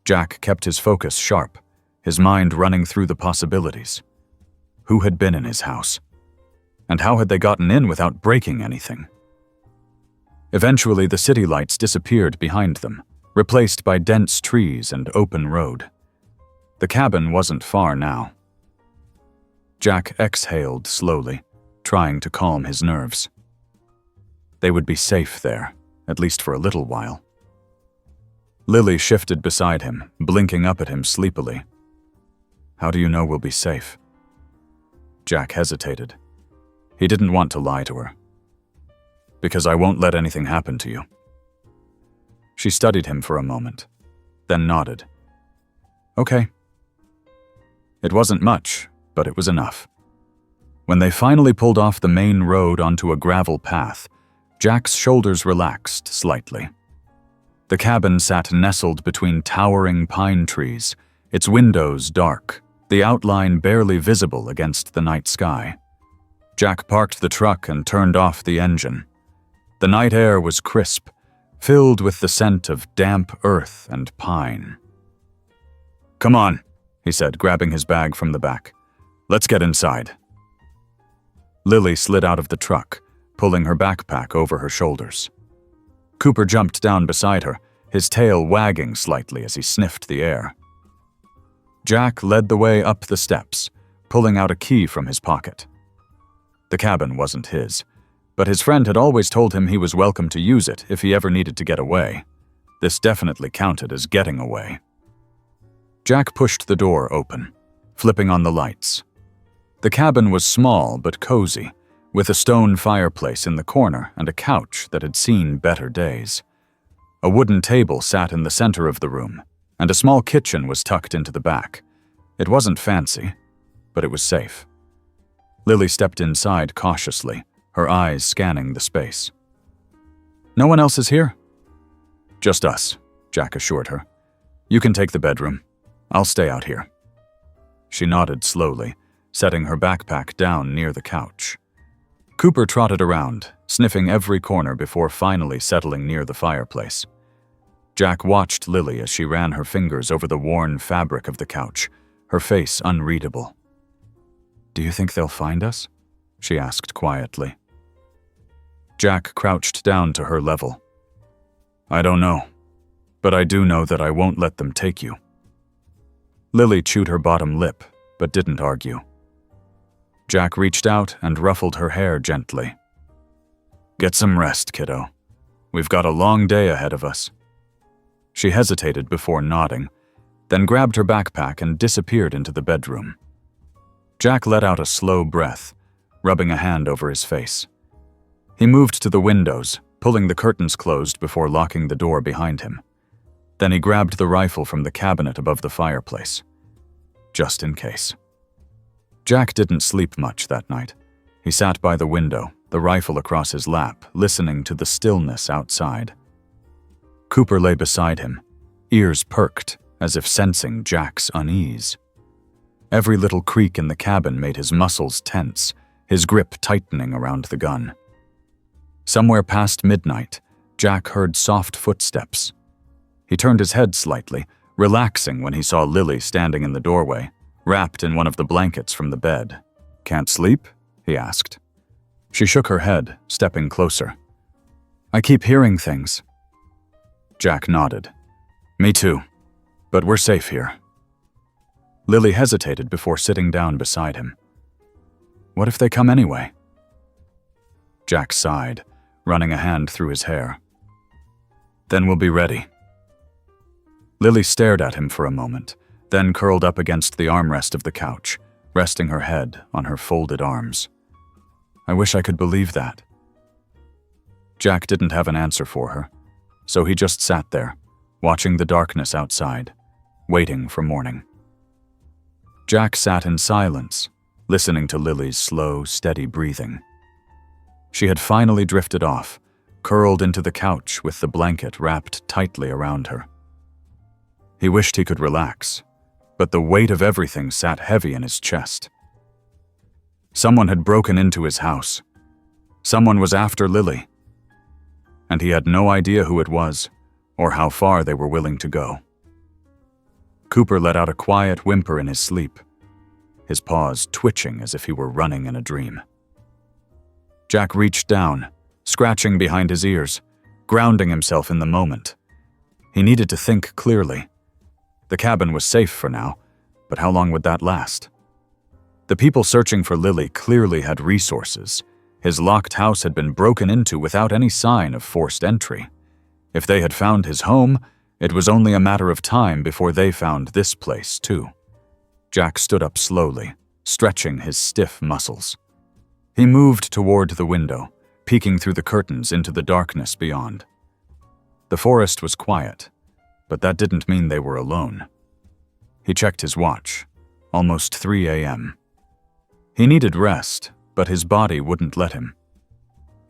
Jack kept his focus sharp, his mind running through the possibilities. Who had been in his house? And how had they gotten in without breaking anything? Eventually, the city lights disappeared behind them, replaced by dense trees and open road. The cabin wasn't far now. Jack exhaled slowly, trying to calm his nerves. They would be safe there, at least for a little while. Lily shifted beside him, blinking up at him sleepily. "How do you know we'll be safe?" Jack hesitated. He didn't want to lie to her. "Because I won't let anything happen to you." She studied him for a moment, then nodded. "Okay." It wasn't much, but it was enough. When they finally pulled off the main road onto a gravel path, Jack's shoulders relaxed slightly. The cabin sat nestled between towering pine trees, its windows dark, the outline barely visible against the night sky. Jack parked the truck and turned off the engine. The night air was crisp, filled with the scent of damp earth and pine. "Come on," he said, grabbing his bag from the back. "Let's get inside." Lily slid out of the truck, pulling her backpack over her shoulders. Cooper jumped down beside her, his tail wagging slightly as he sniffed the air. Jack led the way up the steps, pulling out a key from his pocket. The cabin wasn't his, but his friend had always told him he was welcome to use it if he ever needed to get away. This definitely counted as getting away. Jack pushed the door open, flipping on the lights. The cabin was small but cozy, with a stone fireplace in the corner and a couch that had seen better days. A wooden table sat in the center of the room, and a small kitchen was tucked into the back. It wasn't fancy, but it was safe. Lily stepped inside cautiously, her eyes scanning the space. "No one else is here?" "Just us," Jack assured her. "You can take the bedroom. I'll stay out here." She nodded slowly, setting her backpack down near the couch. Cooper trotted around, sniffing every corner before finally settling near the fireplace. Jack watched Lily as she ran her fingers over the worn fabric of the couch, her face unreadable. "Do you think they'll find us?" she asked quietly. Jack crouched down to her level. "I don't know, but I do know that I won't let them take you." Lily chewed her bottom lip, but didn't argue. Jack reached out and ruffled her hair gently. "Get some rest, kiddo. We've got a long day ahead of us." She hesitated before nodding, then grabbed her backpack and disappeared into the bedroom. Jack let out a slow breath, rubbing a hand over his face. He moved to the windows, pulling the curtains closed before locking the door behind him. Then he grabbed the rifle from the cabinet above the fireplace, just in case. Jack didn't sleep much that night. He sat by the window, the rifle across his lap, listening to the stillness outside. Cooper lay beside him, ears perked, as if sensing Jack's unease. Every little creak in the cabin made his muscles tense, his grip tightening around the gun. Somewhere past midnight, Jack heard soft footsteps. He turned his head slightly, relaxing when he saw Lily standing in the doorway, wrapped in one of the blankets from the bed. "Can't sleep?" he asked. She shook her head, stepping closer. "I keep hearing things." Jack nodded. "Me too, but we're safe here." Lily hesitated before sitting down beside him. "What if they come anyway?" Jack sighed, running a hand through his hair. "Then we'll be ready." Lily stared at him for a moment, then curled up against the armrest of the couch, resting her head on her folded arms. "I wish I could believe that." Jack didn't have an answer for her, so he just sat there, watching the darkness outside, waiting for morning. Jack sat in silence, listening to Lily's slow, steady breathing. She had finally drifted off, curled into the couch with the blanket wrapped tightly around her. He wished he could relax, but the weight of everything sat heavy in his chest. Someone had broken into his house. Someone was after Lily. And he had no idea who it was, or how far they were willing to go. Cooper let out a quiet whimper in his sleep, his paws twitching as if he were running in a dream. Jack reached down, scratching behind his ears, grounding himself in the moment. He needed to think clearly. The cabin was safe for now, but how long would that last? The people searching for Lily clearly had resources. His locked house had been broken into without any sign of forced entry. If they had found his home, it was only a matter of time before they found this place, too. Jack stood up slowly, stretching his stiff muscles. He moved toward the window, peeking through the curtains into the darkness beyond. The forest was quiet, but that didn't mean they were alone. He checked his watch. Almost 3 a.m. He needed rest, but his body wouldn't let him.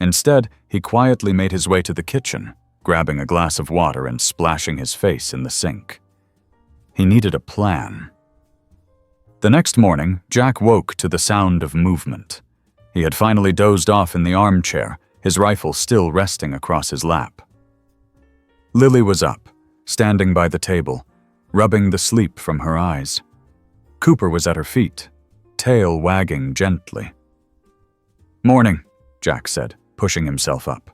Instead, he quietly made his way to the kitchen, grabbing a glass of water and splashing his face in the sink. He needed a plan. The next morning, Jack woke to the sound of movement. He had finally dozed off in the armchair, his rifle still resting across his lap. Lily was up, standing by the table, rubbing the sleep from her eyes. Cooper was at her feet, tail wagging gently. "Morning," Jack said, pushing himself up.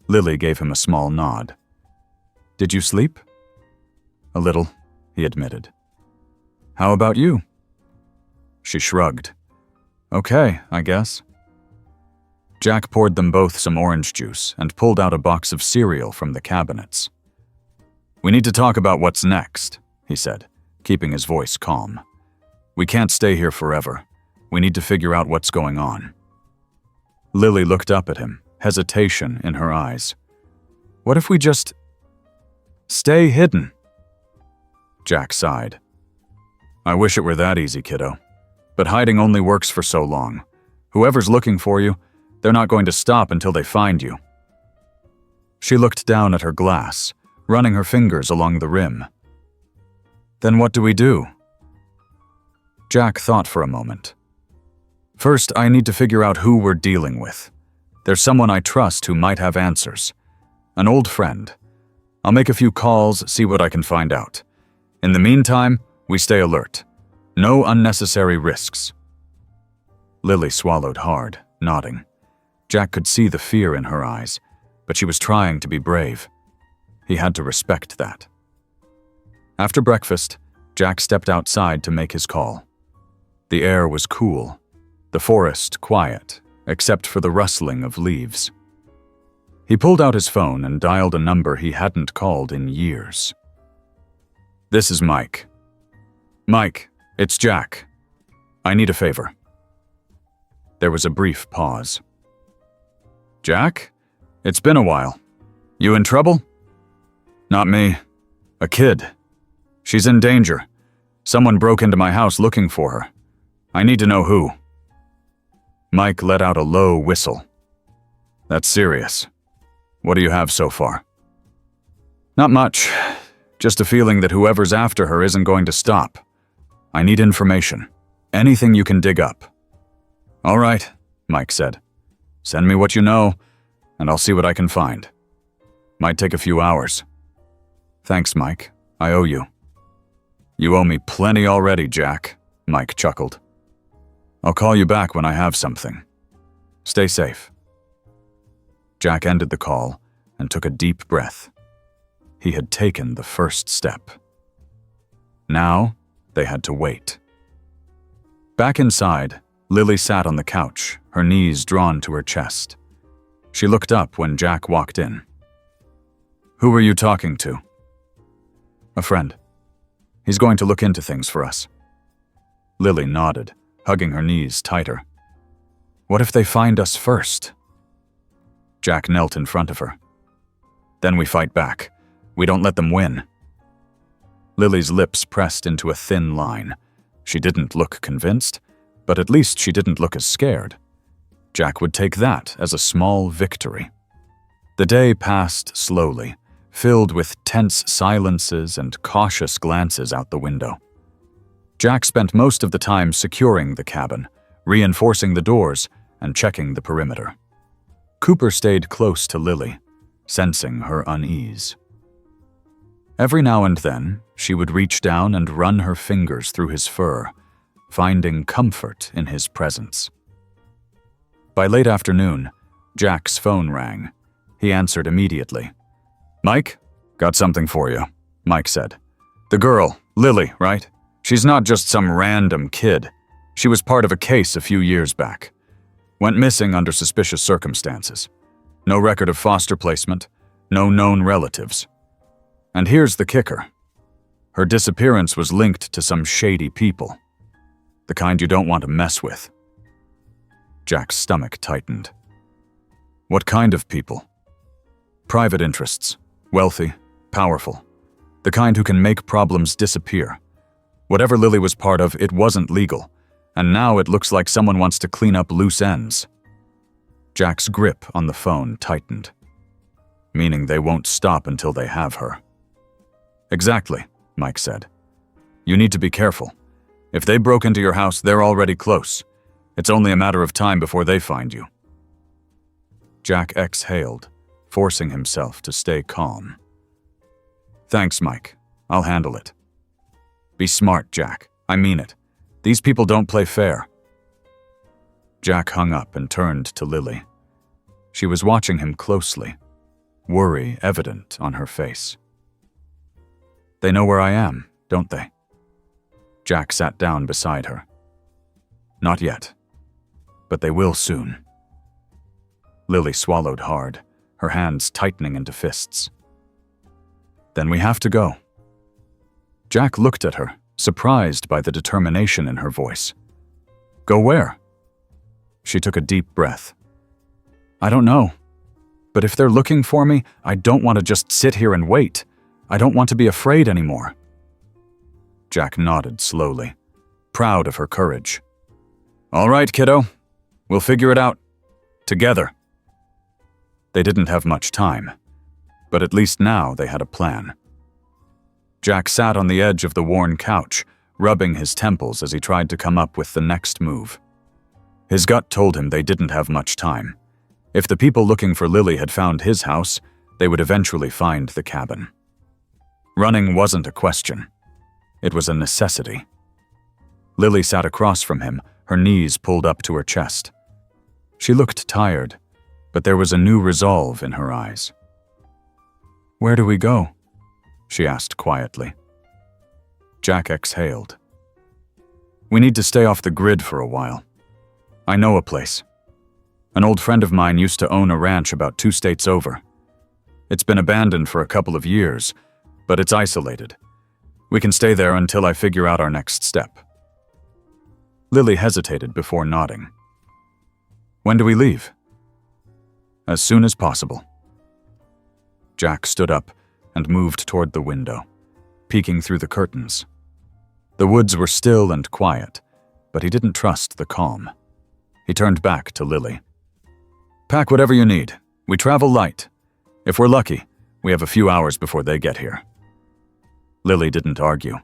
Lily gave him a small nod. "Did you sleep?" "A little," he admitted. "How about you?" She shrugged. "Okay, I guess." Jack poured them both some orange juice and pulled out a box of cereal from the cabinets. "We need to talk about what's next," he said, keeping his voice calm. "We can't stay here forever. We need to figure out what's going on." Lily looked up at him, hesitation in her eyes. "What if we just stay hidden?" Jack sighed. "I wish it were that easy, kiddo. But hiding only works for so long. Whoever's looking for you, they're not going to stop until they find you." She looked down at her glass, running her fingers along the rim. "Then what do we do?" Jack thought for a moment. "First, I need to figure out who we're dealing with. There's someone I trust who might have answers. An old friend. I'll make a few calls, see what I can find out. In the meantime, we stay alert. No unnecessary risks." Lily swallowed hard, nodding. Jack could see the fear in her eyes, but she was trying to be brave. He had to respect that. After breakfast, Jack stepped outside to make his call. The air was cool, the forest quiet, except for the rustling of leaves. He pulled out his phone and dialed a number he hadn't called in years. "This is Mike." "Mike, it's Jack. I need a favor." There was a brief pause. "Jack? It's been a while. You in trouble?" "Not me. A kid. She's in danger. Someone broke into my house looking for her. I need to know who." Mike let out a low whistle. "That's serious. What do you have so far?" "Not much. Just a feeling that whoever's after her isn't going to stop. I need information. Anything you can dig up." "All right," Mike said. "Send me what you know, and I'll see what I can find. Might take a few hours." "Thanks, Mike. I owe you." "You owe me plenty already, Jack," Mike chuckled. "I'll call you back when I have something. Stay safe." Jack ended the call and took a deep breath. He had taken the first step. Now, they had to wait. Back inside, Lily sat on the couch, her knees drawn to her chest. She looked up when Jack walked in. "Who were you talking to?" "A friend. He's going to look into things for us." Lily nodded, hugging her knees tighter. "What if they find us first?" Jack knelt in front of her. "Then we fight back. We don't let them win." Lily's lips pressed into a thin line. She didn't look convinced, but at least she didn't look as scared. Jack would take that as a small victory. The day passed slowly, filled with tense silences and cautious glances out the window. Jack spent most of the time securing the cabin, reinforcing the doors, and checking the perimeter. Cooper stayed close to Lily, sensing her unease. Every now and then, she would reach down and run her fingers through his fur, finding comfort in his presence. By late afternoon, Jack's phone rang. He answered immediately. "Mike? Got something for you," Mike said. "The girl, Lily, right? She's not just some random kid. She was part of a case a few years back. Went missing under suspicious circumstances. No record of foster placement, no known relatives. And here's the kicker. Her disappearance was linked to some shady people. The kind you don't want to mess with." Jack's stomach tightened. "What kind of people?" "Private interests. Wealthy, powerful. The kind who can make problems disappear. Whatever Lily was part of, it wasn't legal, and now it looks like someone wants to clean up loose ends." Jack's grip on the phone tightened. "Meaning they won't stop until they have her." "Exactly," Mike said. "You need to be careful. If they broke into your house, they're already close. It's only a matter of time before they find you." Jack exhaled, forcing himself to stay calm. "Thanks, Mike. I'll handle it." "Be smart, Jack. I mean it. These people don't play fair." Jack hung up and turned to Lily. She was watching him closely, worry evident on her face. "They know where I am, don't they?" Jack sat down beside her. "Not yet, but they will soon." Lily swallowed hard, her hands tightening into fists. "Then we have to go." Jack looked at her, surprised by the determination in her voice. "Go where?" She took a deep breath. "I don't know. But if they're looking for me, I don't want to just sit here and wait. I don't want to be afraid anymore." Jack nodded slowly, proud of her courage. "All right, kiddo. We'll figure it out. Together." They didn't have much time, but at least now they had a plan. Jack sat on the edge of the worn couch, rubbing his temples as he tried to come up with the next move. His gut told him they didn't have much time. If the people looking for Lily had found his house, they would eventually find the cabin. Running wasn't a question. It was a necessity. Lily sat across from him, her knees pulled up to her chest. She looked tired, but there was a new resolve in her eyes. "Where do we go?" she asked quietly. Jack exhaled. "We need to stay off the grid for a while. I know a place. An old friend of mine used to own a ranch about 2 states over. It's been abandoned for a couple of years, but it's isolated. We can stay there until I figure out our next step." Lily hesitated before nodding. "When do we leave?" "As soon as possible." Jack stood up and moved toward the window, peeking through the curtains. The woods were still and quiet, but he didn't trust the calm. He turned back to Lily. "Pack whatever you need. We travel light. If we're lucky, we have a few hours before they get here." Lily didn't argue.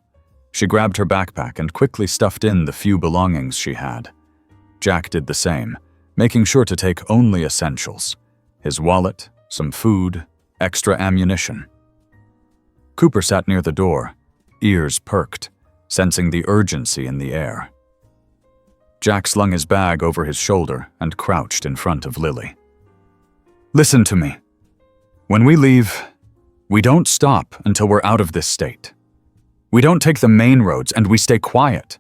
She grabbed her backpack and quickly stuffed in the few belongings she had. Jack did the same, making sure to take only essentials: his wallet, some food, extra ammunition. Cooper sat near the door, ears perked, sensing the urgency in the air. Jack slung his bag over his shoulder and crouched in front of Lily. "Listen to me. When we leave, we don't stop until we're out of this state. We don't take the main roads and we stay quiet.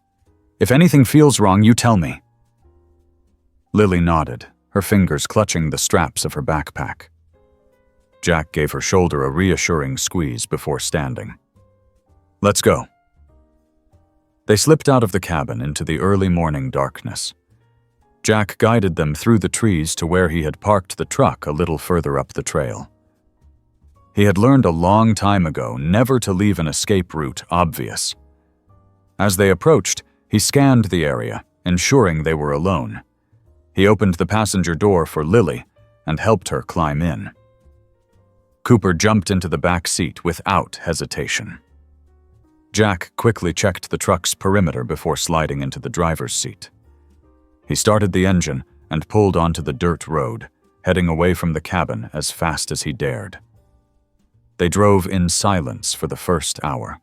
If anything feels wrong, you tell me." Lily nodded, her fingers clutching the straps of her backpack. Jack gave her shoulder a reassuring squeeze before standing. "Let's go." They slipped out of the cabin into the early morning darkness. Jack guided them through the trees to where he had parked the truck a little further up the trail. He had learned a long time ago never to leave an escape route obvious. As they approached, he scanned the area, ensuring they were alone. He opened the passenger door for Lily and helped her climb in. Cooper jumped into the back seat without hesitation. Jack quickly checked the truck's perimeter before sliding into the driver's seat. He started the engine and pulled onto the dirt road, heading away from the cabin as fast as he dared. They drove in silence for the first hour.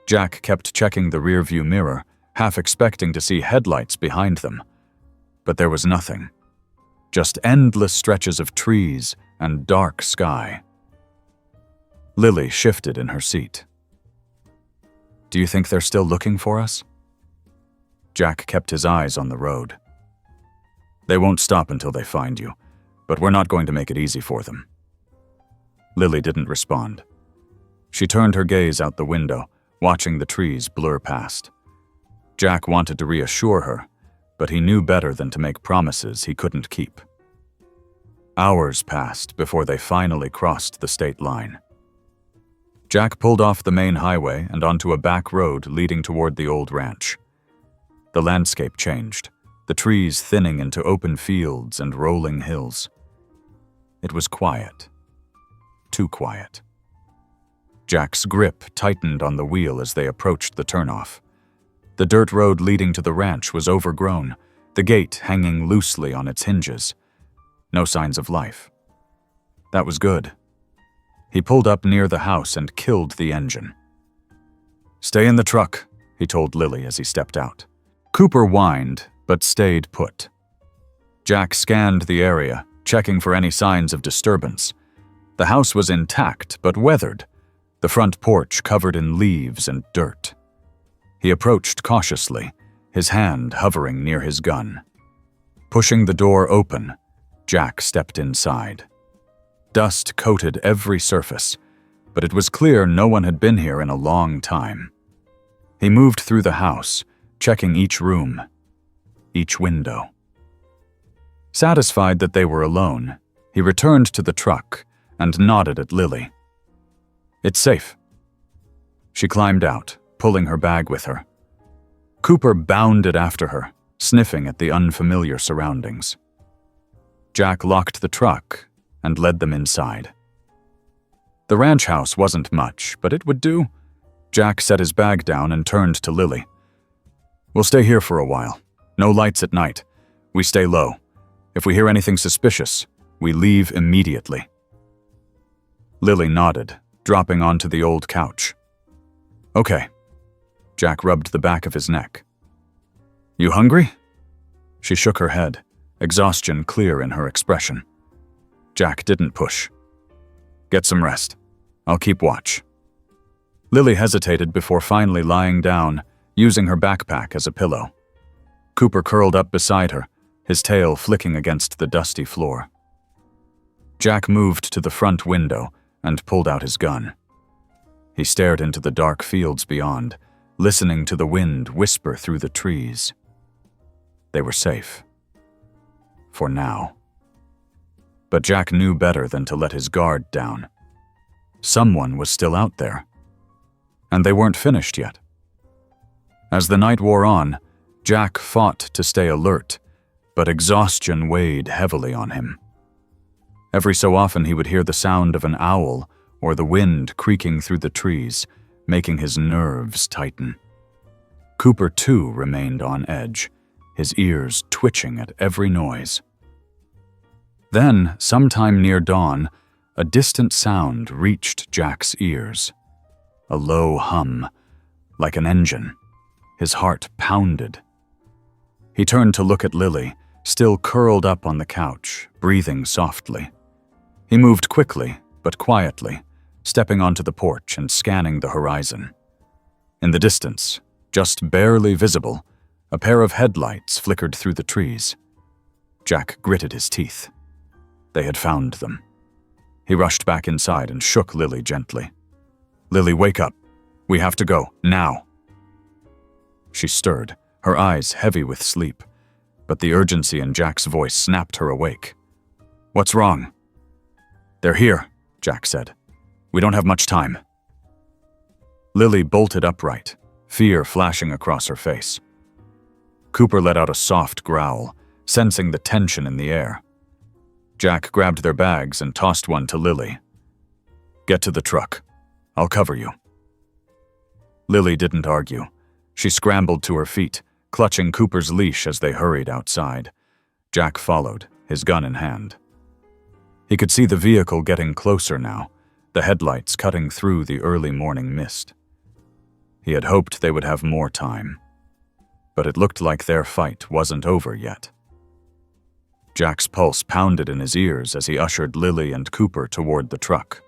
Jack kept checking the rearview mirror, half expecting to see headlights behind them. But there was nothing. Just endless stretches of trees and dark sky. Lily shifted in her seat. "Do you think they're still looking for us?" Jack kept his eyes on the road. "They won't stop until they find you, but we're not going to make it easy for them." Lily didn't respond. She turned her gaze out the window, watching the trees blur past. Jack wanted to reassure her, but he knew better than to make promises he couldn't keep. Hours passed before they finally crossed the state line. Jack pulled off the main highway and onto a back road leading toward the old ranch. The landscape changed, the trees thinning into open fields and rolling hills. It was quiet. Too quiet. Jack's grip tightened on the wheel as they approached the turnoff. The dirt road leading to the ranch was overgrown, the gate hanging loosely on its hinges. No signs of life. That was good. He pulled up near the house and killed the engine. "Stay in the truck," he told Lily as he stepped out. Cooper whined, but stayed put. Jack scanned the area, checking for any signs of disturbance. The house was intact, but weathered, the front porch covered in leaves and dirt. He approached cautiously, his hand hovering near his gun. Pushing the door open, Jack stepped inside. Dust coated every surface, but it was clear no one had been here in a long time. He moved through the house, checking each room, each window. Satisfied that they were alone, he returned to the truck and nodded at Lily. "It's safe." She climbed out, pulling her bag with her. Cooper bounded after her, sniffing at the unfamiliar surroundings. Jack locked the truck and led them inside. The ranch house wasn't much, but it would do. Jack set his bag down and turned to Lily. "We'll stay here for a while. No lights at night. We stay low. If we hear anything suspicious, we leave immediately." Lily nodded, dropping onto the old couch. "Okay." Jack rubbed the back of his neck. "You hungry?" She shook her head, exhaustion clear in her expression. Jack didn't push. "Get some rest. I'll keep watch." Lily hesitated before finally lying down, using her backpack as a pillow. Cooper curled up beside her, his tail flicking against the dusty floor. Jack moved to the front window and pulled out his gun. He stared into the dark fields beyond, listening to the wind whisper through the trees. They were safe. For now. But Jack knew better than to let his guard down. Someone was still out there. And they weren't finished yet. As the night wore on, Jack fought to stay alert, but exhaustion weighed heavily on him. Every so often he would hear the sound of an owl or the wind creaking through the trees, making his nerves tighten. Cooper, too, remained on edge, his ears twitching at every noise. Then, sometime near dawn, a distant sound reached Jack's ears. A low hum, like an engine. His heart pounded. He turned to look at Lily, still curled up on the couch, breathing softly. He moved quickly, but quietly, stepping onto the porch and scanning the horizon. In the distance, just barely visible, a pair of headlights flickered through the trees. Jack gritted his teeth. They had found them. He rushed back inside and shook Lily gently. "Lily, wake up. We have to go, now." She stirred, her eyes heavy with sleep, but the urgency in Jack's voice snapped her awake. "What's wrong?" "They're here," Jack said. "We don't have much time." Lily bolted upright, fear flashing across her face. Cooper let out a soft growl, sensing the tension in the air. Jack grabbed their bags and tossed one to Lily. Get to the truck. I'll cover you. Lily didn't argue. She scrambled to her feet, clutching Cooper's leash as they hurried outside. Jack followed, his gun in hand. He could see the vehicle getting closer now, the headlights cutting through the early morning mist. He had hoped they would have more time, but it looked like their fight wasn't over yet. Jack's pulse pounded in his ears as he ushered Lily and Cooper toward the truck.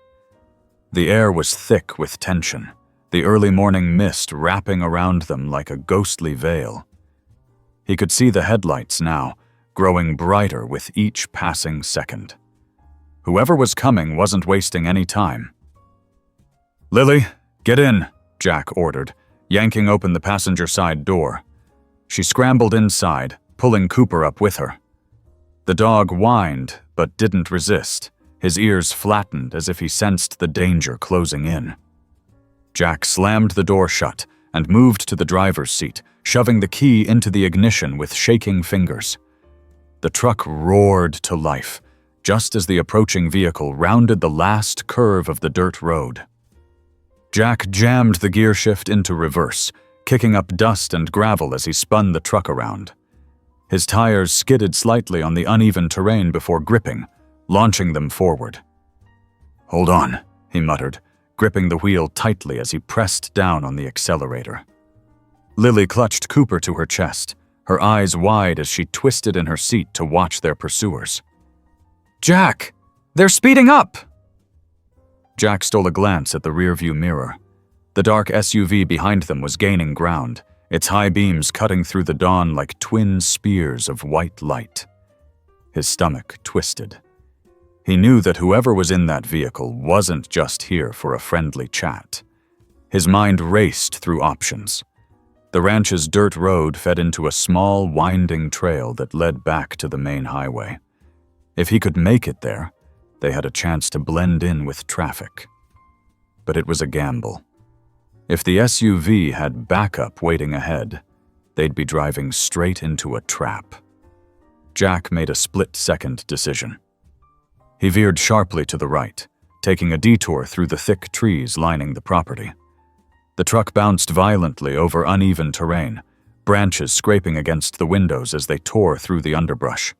The air was thick with tension, the early morning mist wrapping around them like a ghostly veil. He could see the headlights now, growing brighter with each passing second. Whoever was coming wasn't wasting any time. "Lily, get in," Jack ordered, yanking open the passenger side door. She scrambled inside, pulling Cooper up with her. The dog whined, but didn't resist, his ears flattened as if he sensed the danger closing in. Jack slammed the door shut and moved to the driver's seat, shoving the key into the ignition with shaking fingers. The truck roared to life, just as the approaching vehicle rounded the last curve of the dirt road. Jack jammed the gear shift into reverse, kicking up dust and gravel as he spun the truck around. His tires skidded slightly on the uneven terrain before gripping, launching them forward. "Hold on," he muttered, gripping the wheel tightly as he pressed down on the accelerator. Lily clutched Cooper to her chest, her eyes wide as she twisted in her seat to watch their pursuers. "Jack! They're speeding up!" Jack stole a glance at the rearview mirror. The dark SUV behind them was gaining ground, its high beams cutting through the dawn like twin spears of white light. His stomach twisted. He knew that whoever was in that vehicle wasn't just here for a friendly chat. His mind raced through options. The ranch's dirt road fed into a small, winding trail that led back to the main highway. If he could make it there, they had a chance to blend in with traffic. But it was a gamble. If the SUV had backup waiting ahead, they'd be driving straight into a trap. Jack made a split-second decision. He veered sharply to the right, taking a detour through the thick trees lining the property. The truck bounced violently over uneven terrain, branches scraping against the windows as they tore through the underbrush.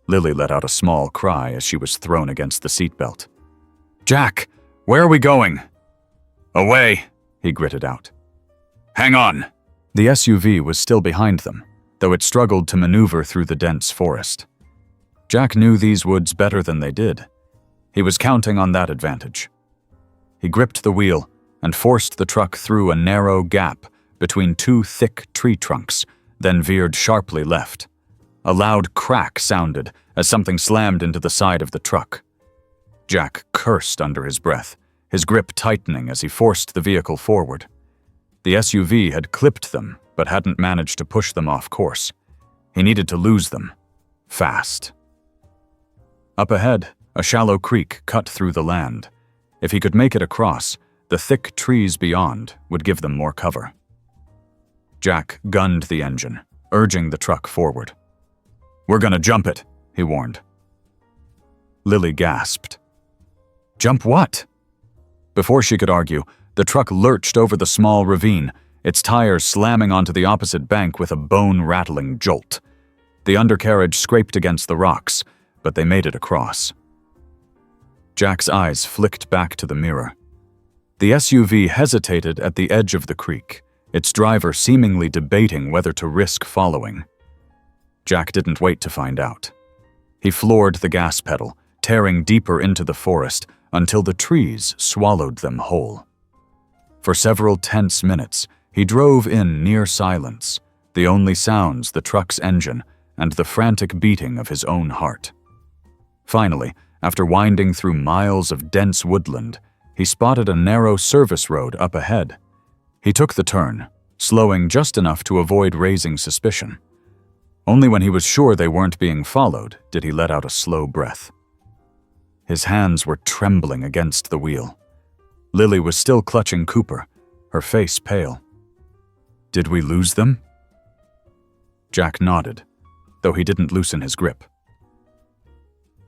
Lily let out a small cry as she was thrown against the seatbelt. "Jack, where are we going?" "Away," he gritted out. "Hang on." The SUV was still behind them, though it struggled to maneuver through the dense forest. Jack knew these woods better than they did. He was counting on that advantage. He gripped the wheel and forced the truck through a narrow gap between two thick tree trunks, then veered sharply left. A loud crack sounded as something slammed into the side of the truck. Jack cursed under his breath, his grip tightening as he forced the vehicle forward. The SUV had clipped them, but hadn't managed to push them off course. He needed to lose them. Fast. Up ahead, a shallow creek cut through the land. If he could make it across, the thick trees beyond would give them more cover. Jack gunned the engine, urging the truck forward. "We're gonna jump it," he warned. Lily gasped. "Jump what?" Before she could argue, the truck lurched over the small ravine, its tires slamming onto the opposite bank with a bone-rattling jolt. The undercarriage scraped against the rocks, but they made it across. Jack's eyes flicked back to the mirror. The SUV hesitated at the edge of the creek, its driver seemingly debating whether to risk following. Jack didn't wait to find out. He floored the gas pedal, tearing deeper into the forest until the trees swallowed them whole. For several tense minutes, he drove in near silence, the only sounds the truck's engine and the frantic beating of his own heart. Finally, after winding through miles of dense woodland, he spotted a narrow service road up ahead. He took the turn, slowing just enough to avoid raising suspicion. Only when he was sure they weren't being followed did he let out a slow breath. His hands were trembling against the wheel. Lily was still clutching Cooper, her face pale. "Did we lose them?" Jack nodded, though he didn't loosen his grip.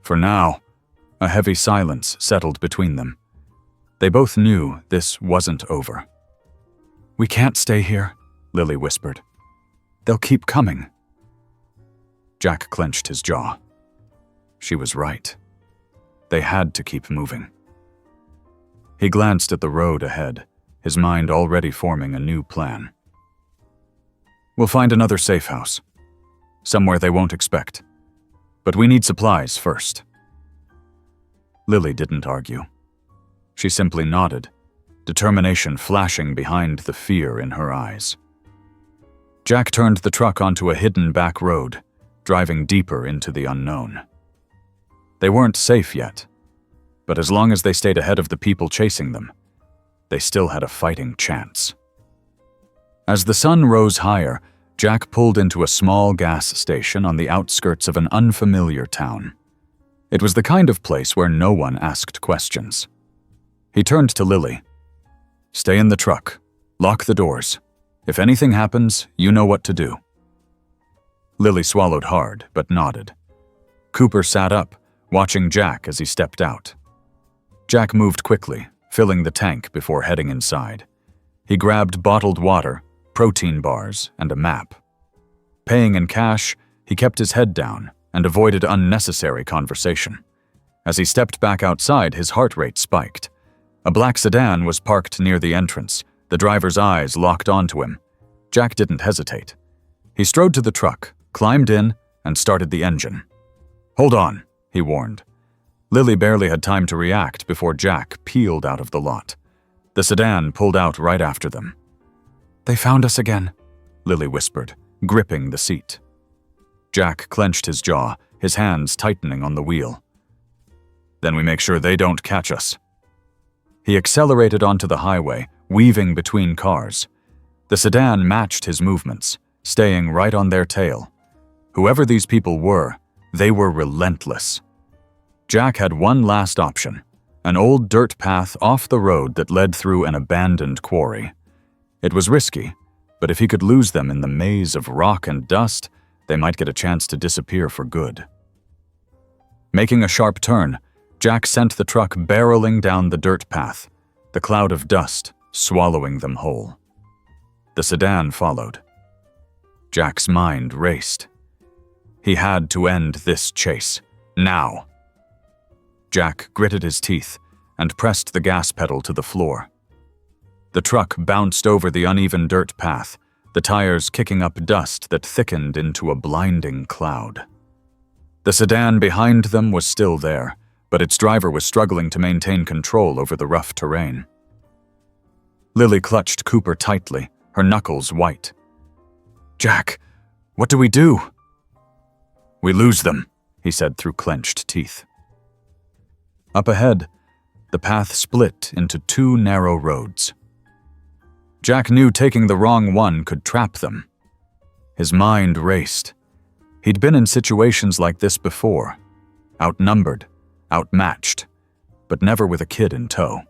For now, a heavy silence settled between them. They both knew this wasn't over. "We can't stay here," Lily whispered. "They'll keep coming." Jack clenched his jaw. She was right. They had to keep moving. He glanced at the road ahead, his mind already forming a new plan. "We'll find another safe house. Somewhere they won't expect. But we need supplies first." Lily didn't argue. She simply nodded, determination flashing behind the fear in her eyes. Jack turned the truck onto a hidden back road, driving deeper into the unknown. They weren't safe yet, but as long as they stayed ahead of the people chasing them, they still had a fighting chance. As the sun rose higher, Jack pulled into a small gas station on the outskirts of an unfamiliar town. It was the kind of place where no one asked questions. He turned to Lily. "Stay in the truck. Lock the doors. If anything happens, you know what to do." Lily swallowed hard, but nodded. Cooper sat up, watching Jack as he stepped out. Jack moved quickly, filling the tank before heading inside. He grabbed bottled water, protein bars, and a map. Paying in cash, he kept his head down and avoided unnecessary conversation. As he stepped back outside, his heart rate spiked. A black sedan was parked near the entrance, the driver's eyes locked onto him. Jack didn't hesitate. He strode to the truck, climbed in, and started the engine. "Hold on," he warned. Lily barely had time to react before Jack peeled out of the lot. The sedan pulled out right after them. "They found us again," Lily whispered, gripping the seat. Jack clenched his jaw, his hands tightening on the wheel. "Then we make sure they don't catch us." He accelerated onto the highway, weaving between cars. The sedan matched his movements, staying right on their tail. Whoever these people were, they were relentless. Jack had one last option, an old dirt path off the road that led through an abandoned quarry. It was risky, but if he could lose them in the maze of rock and dust, they might get a chance to disappear for good. Making a sharp turn, Jack sent the truck barreling down the dirt path, the cloud of dust swallowing them whole. The sedan followed. Jack's mind raced. He had to end this chase, now. Jack gritted his teeth and pressed the gas pedal to the floor. The truck bounced over the uneven dirt path, the tires kicking up dust that thickened into a blinding cloud. The sedan behind them was still there, but its driver was struggling to maintain control over the rough terrain. Lily clutched Cooper tightly, her knuckles white. "Jack, what do we do?" "We lose them," he said through clenched teeth. Up ahead, the path split into two narrow roads. Jack knew taking the wrong one could trap them. His mind raced. He'd been in situations like this before, outnumbered, outmatched, but never with a kid in tow.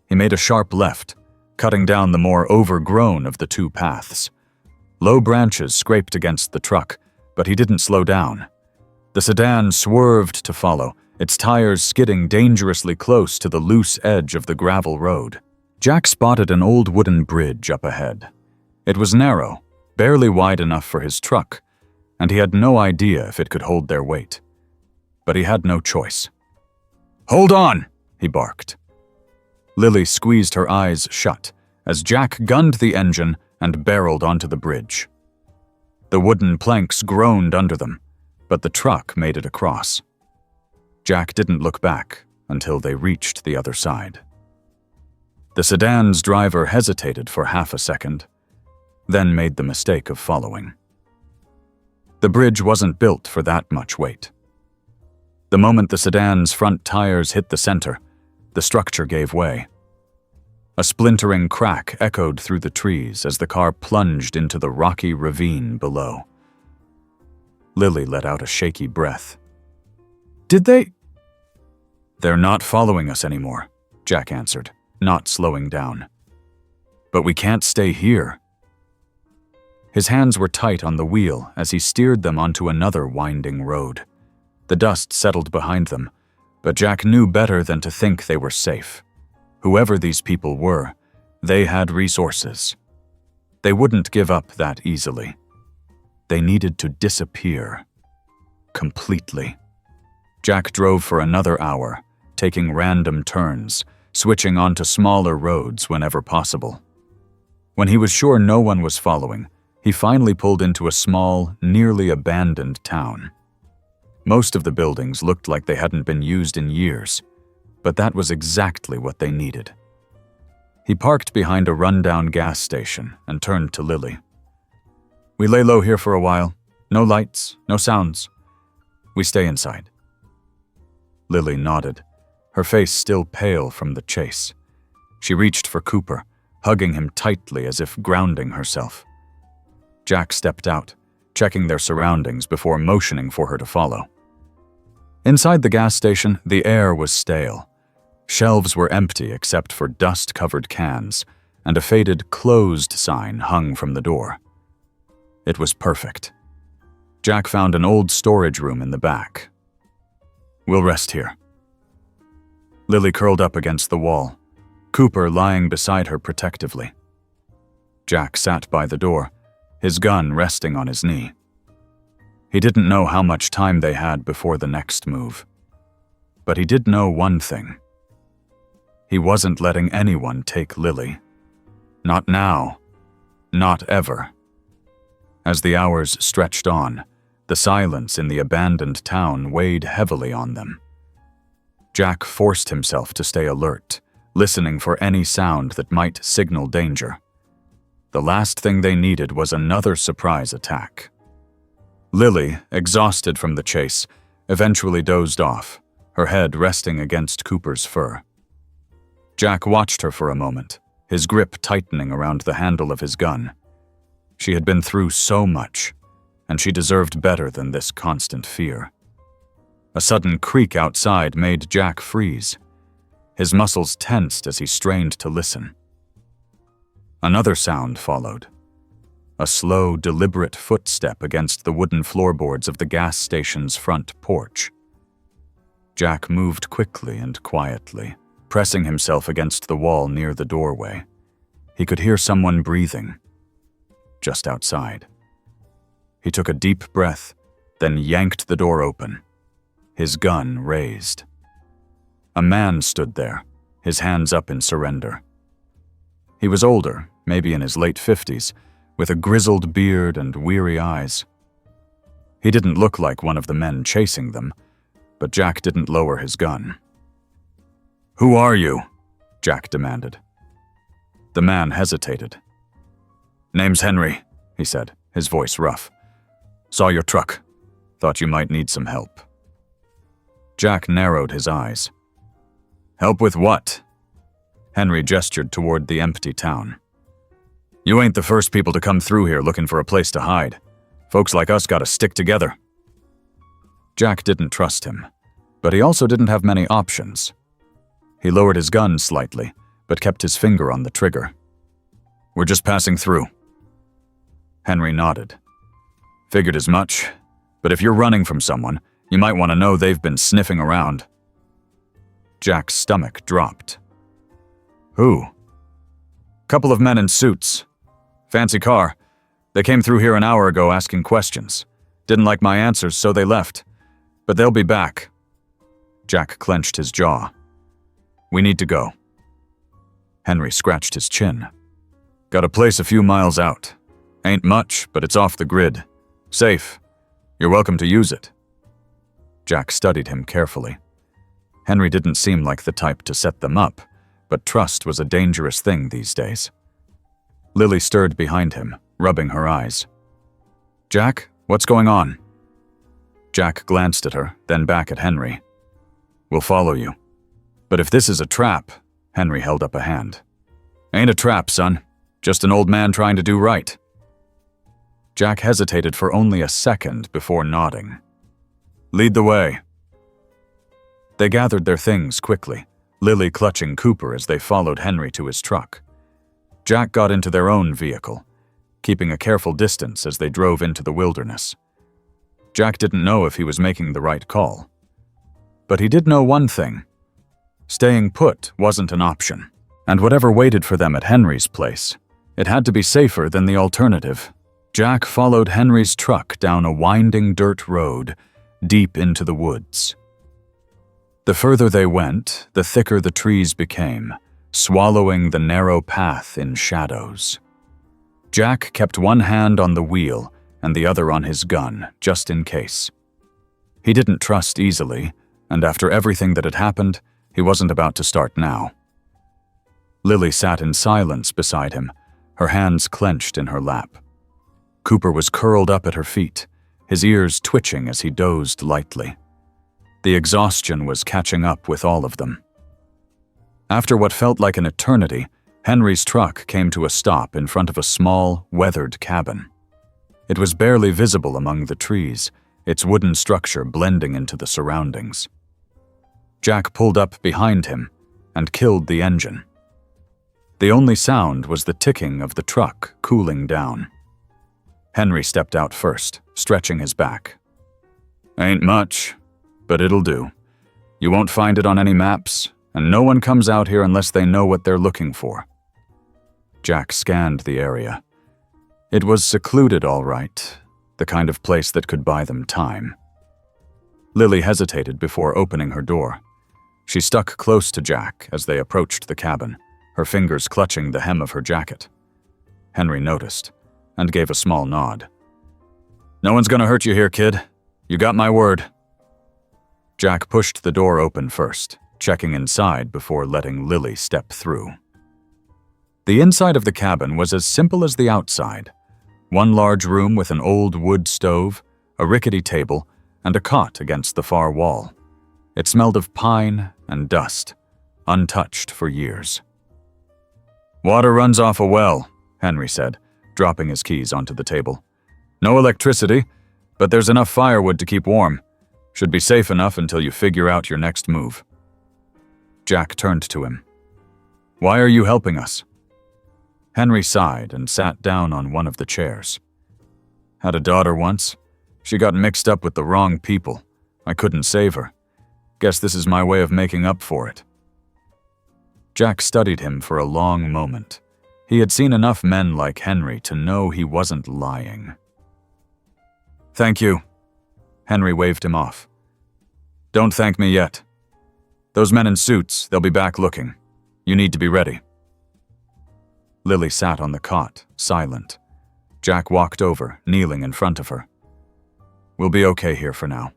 He made a sharp left, cutting down the more overgrown of the two paths. Low branches scraped against the truck, but he didn't slow down. The sedan swerved to follow, its tires skidding dangerously close to the loose edge of the gravel road. Jack spotted an old wooden bridge up ahead. It was narrow, barely wide enough for his truck, and he had no idea if it could hold their weight. But he had no choice. "Hold on!" he barked. Lily squeezed her eyes shut as Jack gunned the engine and barreled onto the bridge. The wooden planks groaned under them, but the truck made it across. Jack didn't look back until they reached the other side. The sedan's driver hesitated for half a second, then made the mistake of following. The bridge wasn't built for that much weight. The moment the sedan's front tires hit the center, the structure gave way. A splintering crack echoed through the trees as the car plunged into the rocky ravine below. Lily let out a shaky breath. "Did they—" "They're not following us anymore," Jack answered, not slowing down. "But we can't stay here." His hands were tight on the wheel as he steered them onto another winding road. The dust settled behind them, But Jack knew better than to think they were safe. Whoever these people were, they had resources. They wouldn't give up that easily. They needed to disappear. Completely. Jack drove for another hour, taking random turns, switching onto smaller roads whenever possible. When he was sure no one was following, he finally pulled into a small, nearly abandoned town. Most of the buildings looked like they hadn't been used in years, but that was exactly what they needed. He parked behind a rundown gas station and turned to Lily. "We lay low here for a while. No lights, no sounds. We stay inside." Lily nodded, her face still pale from the chase. She reached for Cooper, hugging him tightly as if grounding herself. Jack stepped out, checking their surroundings before motioning for her to follow. Inside the gas station, the air was stale. Shelves were empty except for dust-covered cans, and a faded "closed" sign hung from the door. It was perfect. Jack found an old storage room in the back. "We'll rest here." Lily curled up against the wall, Cooper lying beside her protectively. Jack sat by the door, his gun resting on his knee. He didn't know how much time they had before the next move. But he did know one thing. He wasn't letting anyone take Lily. Not now. Not ever. As the hours stretched on, the silence in the abandoned town weighed heavily on them. Jack forced himself to stay alert, listening for any sound that might signal danger. The last thing they needed was another surprise attack. Lily, exhausted from the chase, eventually dozed off, her head resting against Cooper's fur. Jack watched her for a moment, his grip tightening around the handle of his gun. She had been through so much, and she deserved better than this constant fear. A sudden creak outside made Jack freeze. His muscles tensed as he strained to listen. Another sound followed. A slow, deliberate footstep against the wooden floorboards of the gas station's front porch. Jack moved quickly and quietly, pressing himself against the wall near the doorway. He could hear someone breathing, just outside. He took a deep breath, then yanked the door open, his gun raised. A man stood there, his hands up in surrender. He was older, maybe in his late 50s, with a grizzled beard and weary eyes. He didn't look like one of the men chasing them, but Jack didn't lower his gun. "Who are you?" Jack demanded. The man hesitated. "Name's Henry," he said, his voice rough. "Saw your truck. Thought you might need some help." Jack narrowed his eyes. "Help with what?" Henry gestured toward the empty town. "You ain't the first people to come through here looking for a place to hide. Folks like us gotta stick together." Jack didn't trust him, but he also didn't have many options. He lowered his gun slightly, but kept his finger on the trigger. "We're just passing through." Henry nodded. "Figured as much, but if you're running from someone, you might want to know they've been sniffing around." Jack's stomach dropped. "Who?" "Couple of men in suits. Fancy car. They came through here an hour ago asking questions. Didn't like my answers, so they left. But they'll be back." Jack clenched his jaw. "We need to go." Henry scratched his chin. "Got a place a few miles out. Ain't much, but it's off the grid. Safe. You're welcome to use it." Jack studied him carefully. Henry didn't seem like the type to set them up, but trust was a dangerous thing these days. Lily stirred behind him, rubbing her eyes. "Jack, what's going on?" Jack glanced at her, then back at Henry. "We'll follow you. But if this is a trap," Henry held up a hand. "Ain't a trap, son. Just an old man trying to do right." Jack hesitated for only a second before nodding. "Lead the way." They gathered their things quickly, Lily clutching Cooper as they followed Henry to his truck. Jack got into their own vehicle, keeping a careful distance as they drove into the wilderness. Jack didn't know if he was making the right call. But he did know one thing. Staying put wasn't an option, and whatever waited for them at Henry's place, it had to be safer than the alternative. Jack followed Henry's truck down a winding dirt road, deep into the woods. The further they went, the thicker the trees became, swallowing the narrow path in shadows. Jack kept one hand on the wheel and the other on his gun, just in case. He didn't trust easily, and after everything that had happened, he wasn't about to start now. Lily sat in silence beside him, her hands clenched in her lap. Cooper was curled up at her feet, his ears twitching as he dozed lightly. The exhaustion was catching up with all of them. After what felt like an eternity, Henry's truck came to a stop in front of a small, weathered cabin. It was barely visible among the trees, its wooden structure blending into the surroundings. Jack pulled up behind him and killed the engine. The only sound was the ticking of the truck cooling down. Henry stepped out first, stretching his back. "Ain't much, but it'll do. You won't find it on any maps, and no one comes out here unless they know what they're looking for." Jack scanned the area. It was secluded, all right, the kind of place that could buy them time. Lily hesitated before opening her door. She stuck close to Jack as they approached the cabin, her fingers clutching the hem of her jacket. Henry noticed and gave a small nod. "No one's gonna hurt you here, kid. You got my word." Jack pushed the door open first, checking inside before letting Lily step through. The inside of the cabin was as simple as the outside. One large room with an old wood stove, a rickety table, and a cot against the far wall. It smelled of pine and dust, untouched for years. "Water runs off a well," Henry said, dropping his keys onto the table. "No electricity, but there's enough firewood to keep warm. Should be safe enough until you figure out your next move." Jack turned to him. "Why are you helping us?" Henry sighed and sat down on one of the chairs. "Had a daughter once. She got mixed up with the wrong people. I couldn't save her. Guess this is my way of making up for it." Jack studied him for a long moment. He had seen enough men like Henry to know he wasn't lying. "Thank you." Henry waved him off. "Don't thank me yet. Those men in suits, they'll be back looking. You need to be ready." Lily sat on the cot, silent. Jack walked over, kneeling in front of her. "We'll be okay here for now."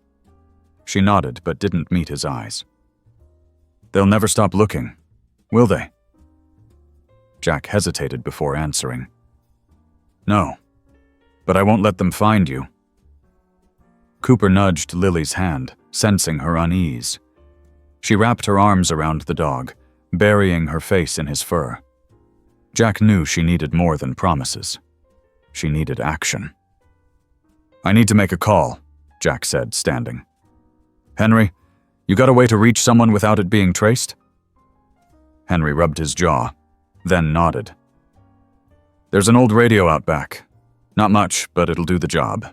She nodded but didn't meet his eyes. "They'll never stop looking, will they?" Jack hesitated before answering. "No, but I won't let them find you." Cooper nudged Lily's hand, sensing her unease. She wrapped her arms around the dog, burying her face in his fur. Jack knew she needed more than promises. She needed action. "I need to make a call," Jack said, standing. "Henry, you got a way to reach someone without it being traced?" Henry rubbed his jaw, then nodded. "There's an old radio out back. Not much, but it'll do the job."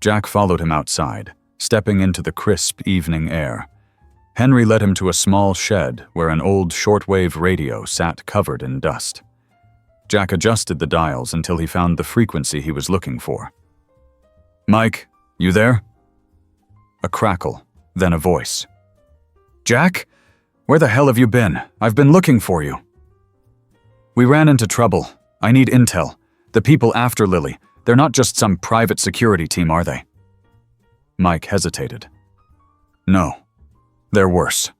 Jack followed him outside, stepping into the crisp evening air. Henry led him to a small shed where an old shortwave radio sat covered in dust. Jack adjusted the dials until he found the frequency he was looking for. "Mike, you there?" A crackle, then a voice. "Jack? Where the hell have you been? I've been looking for you." "We ran into trouble. I need intel. The people after Lily, they're not just some private security team, are they?" Mike hesitated. "No, they're worse.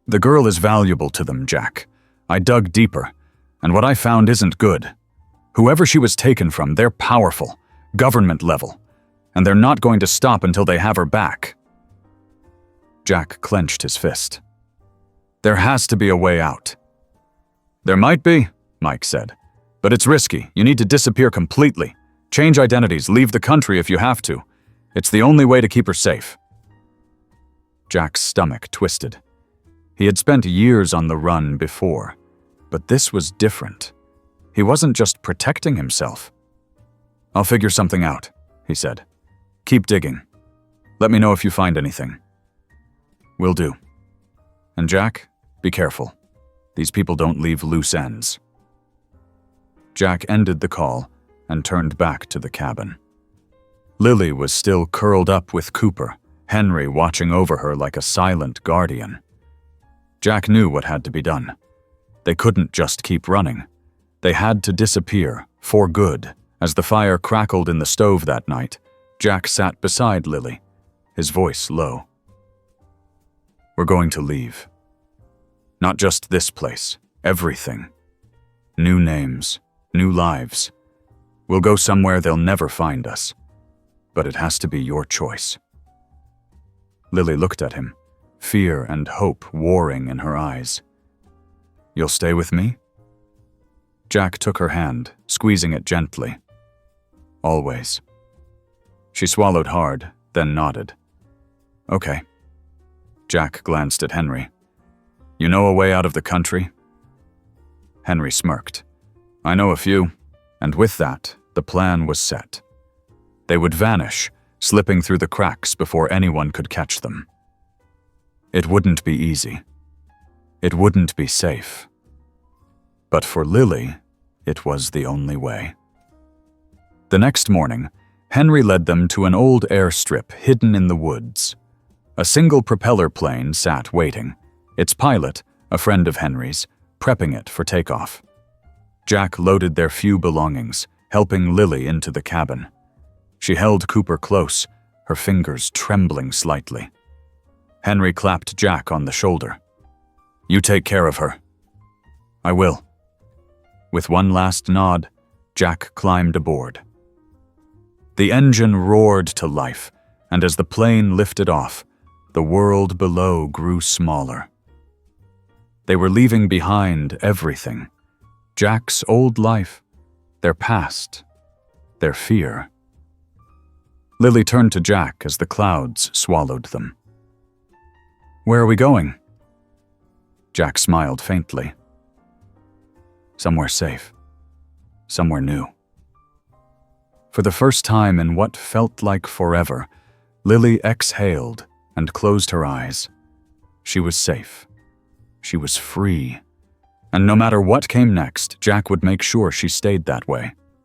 The girl is valuable to them, Jack. I dug deeper, and what I found isn't good. Whoever she was taken from, they're powerful, government level, and they're not going to stop until they have her back." Jack clenched his fist. "There has to be a way out." "There might be," Mike said, "but it's risky. You need to disappear completely. Change identities, leave the country if you have to. It's the only way to keep her safe." Jack's stomach twisted. He had spent years on the run before, but this was different. He wasn't just protecting himself. "I'll figure something out," he said. "Keep digging. Let me know if you find anything." Will do. And Jack, be careful. These people don't leave loose ends." Jack ended the call and turned back to the cabin. Lily was still curled up with Cooper, Henry watching over her like a silent guardian. Jack knew what had to be done. They couldn't just keep running. They had to disappear, for good. As the fire crackled in the stove that night, Jack sat beside Lily, his voice low. "We're going to leave. Not just this place, everything. New names, new lives. We'll go somewhere they'll never find us. But it has to be your choice." Lily looked at him, fear and hope warring in her eyes. "You'll stay with me?" Jack took her hand, squeezing it gently. "Always." She swallowed hard, then nodded. "Okay." Jack glanced at Henry. "You know a way out of the country?" Henry smirked. "I know a few," and with that, the plan was set. They would vanish, slipping through the cracks before anyone could catch them. It wouldn't be easy. It wouldn't be safe. But for Lily, it was the only way. The next morning, Henry led them to an old airstrip hidden in the woods. A single propeller plane sat waiting, its pilot, a friend of Henry's, prepping it for takeoff. Jack loaded their few belongings, helping Lily into the cabin. She held Cooper close, her fingers trembling slightly. Henry clapped Jack on the shoulder. "You take care of her." "I will." With one last nod, Jack climbed aboard. The engine roared to life, and as the plane lifted off, the world below grew smaller. They were leaving behind everything. Jack's old life, their past, their fear. Lily turned to Jack as the clouds swallowed them. "Where are we going?" Jack smiled faintly. "Somewhere safe. Somewhere new." For the first time in what felt like forever, Lily exhaled and closed her eyes. She was safe. She was free. And no matter what came next, Jack would make sure she stayed that way.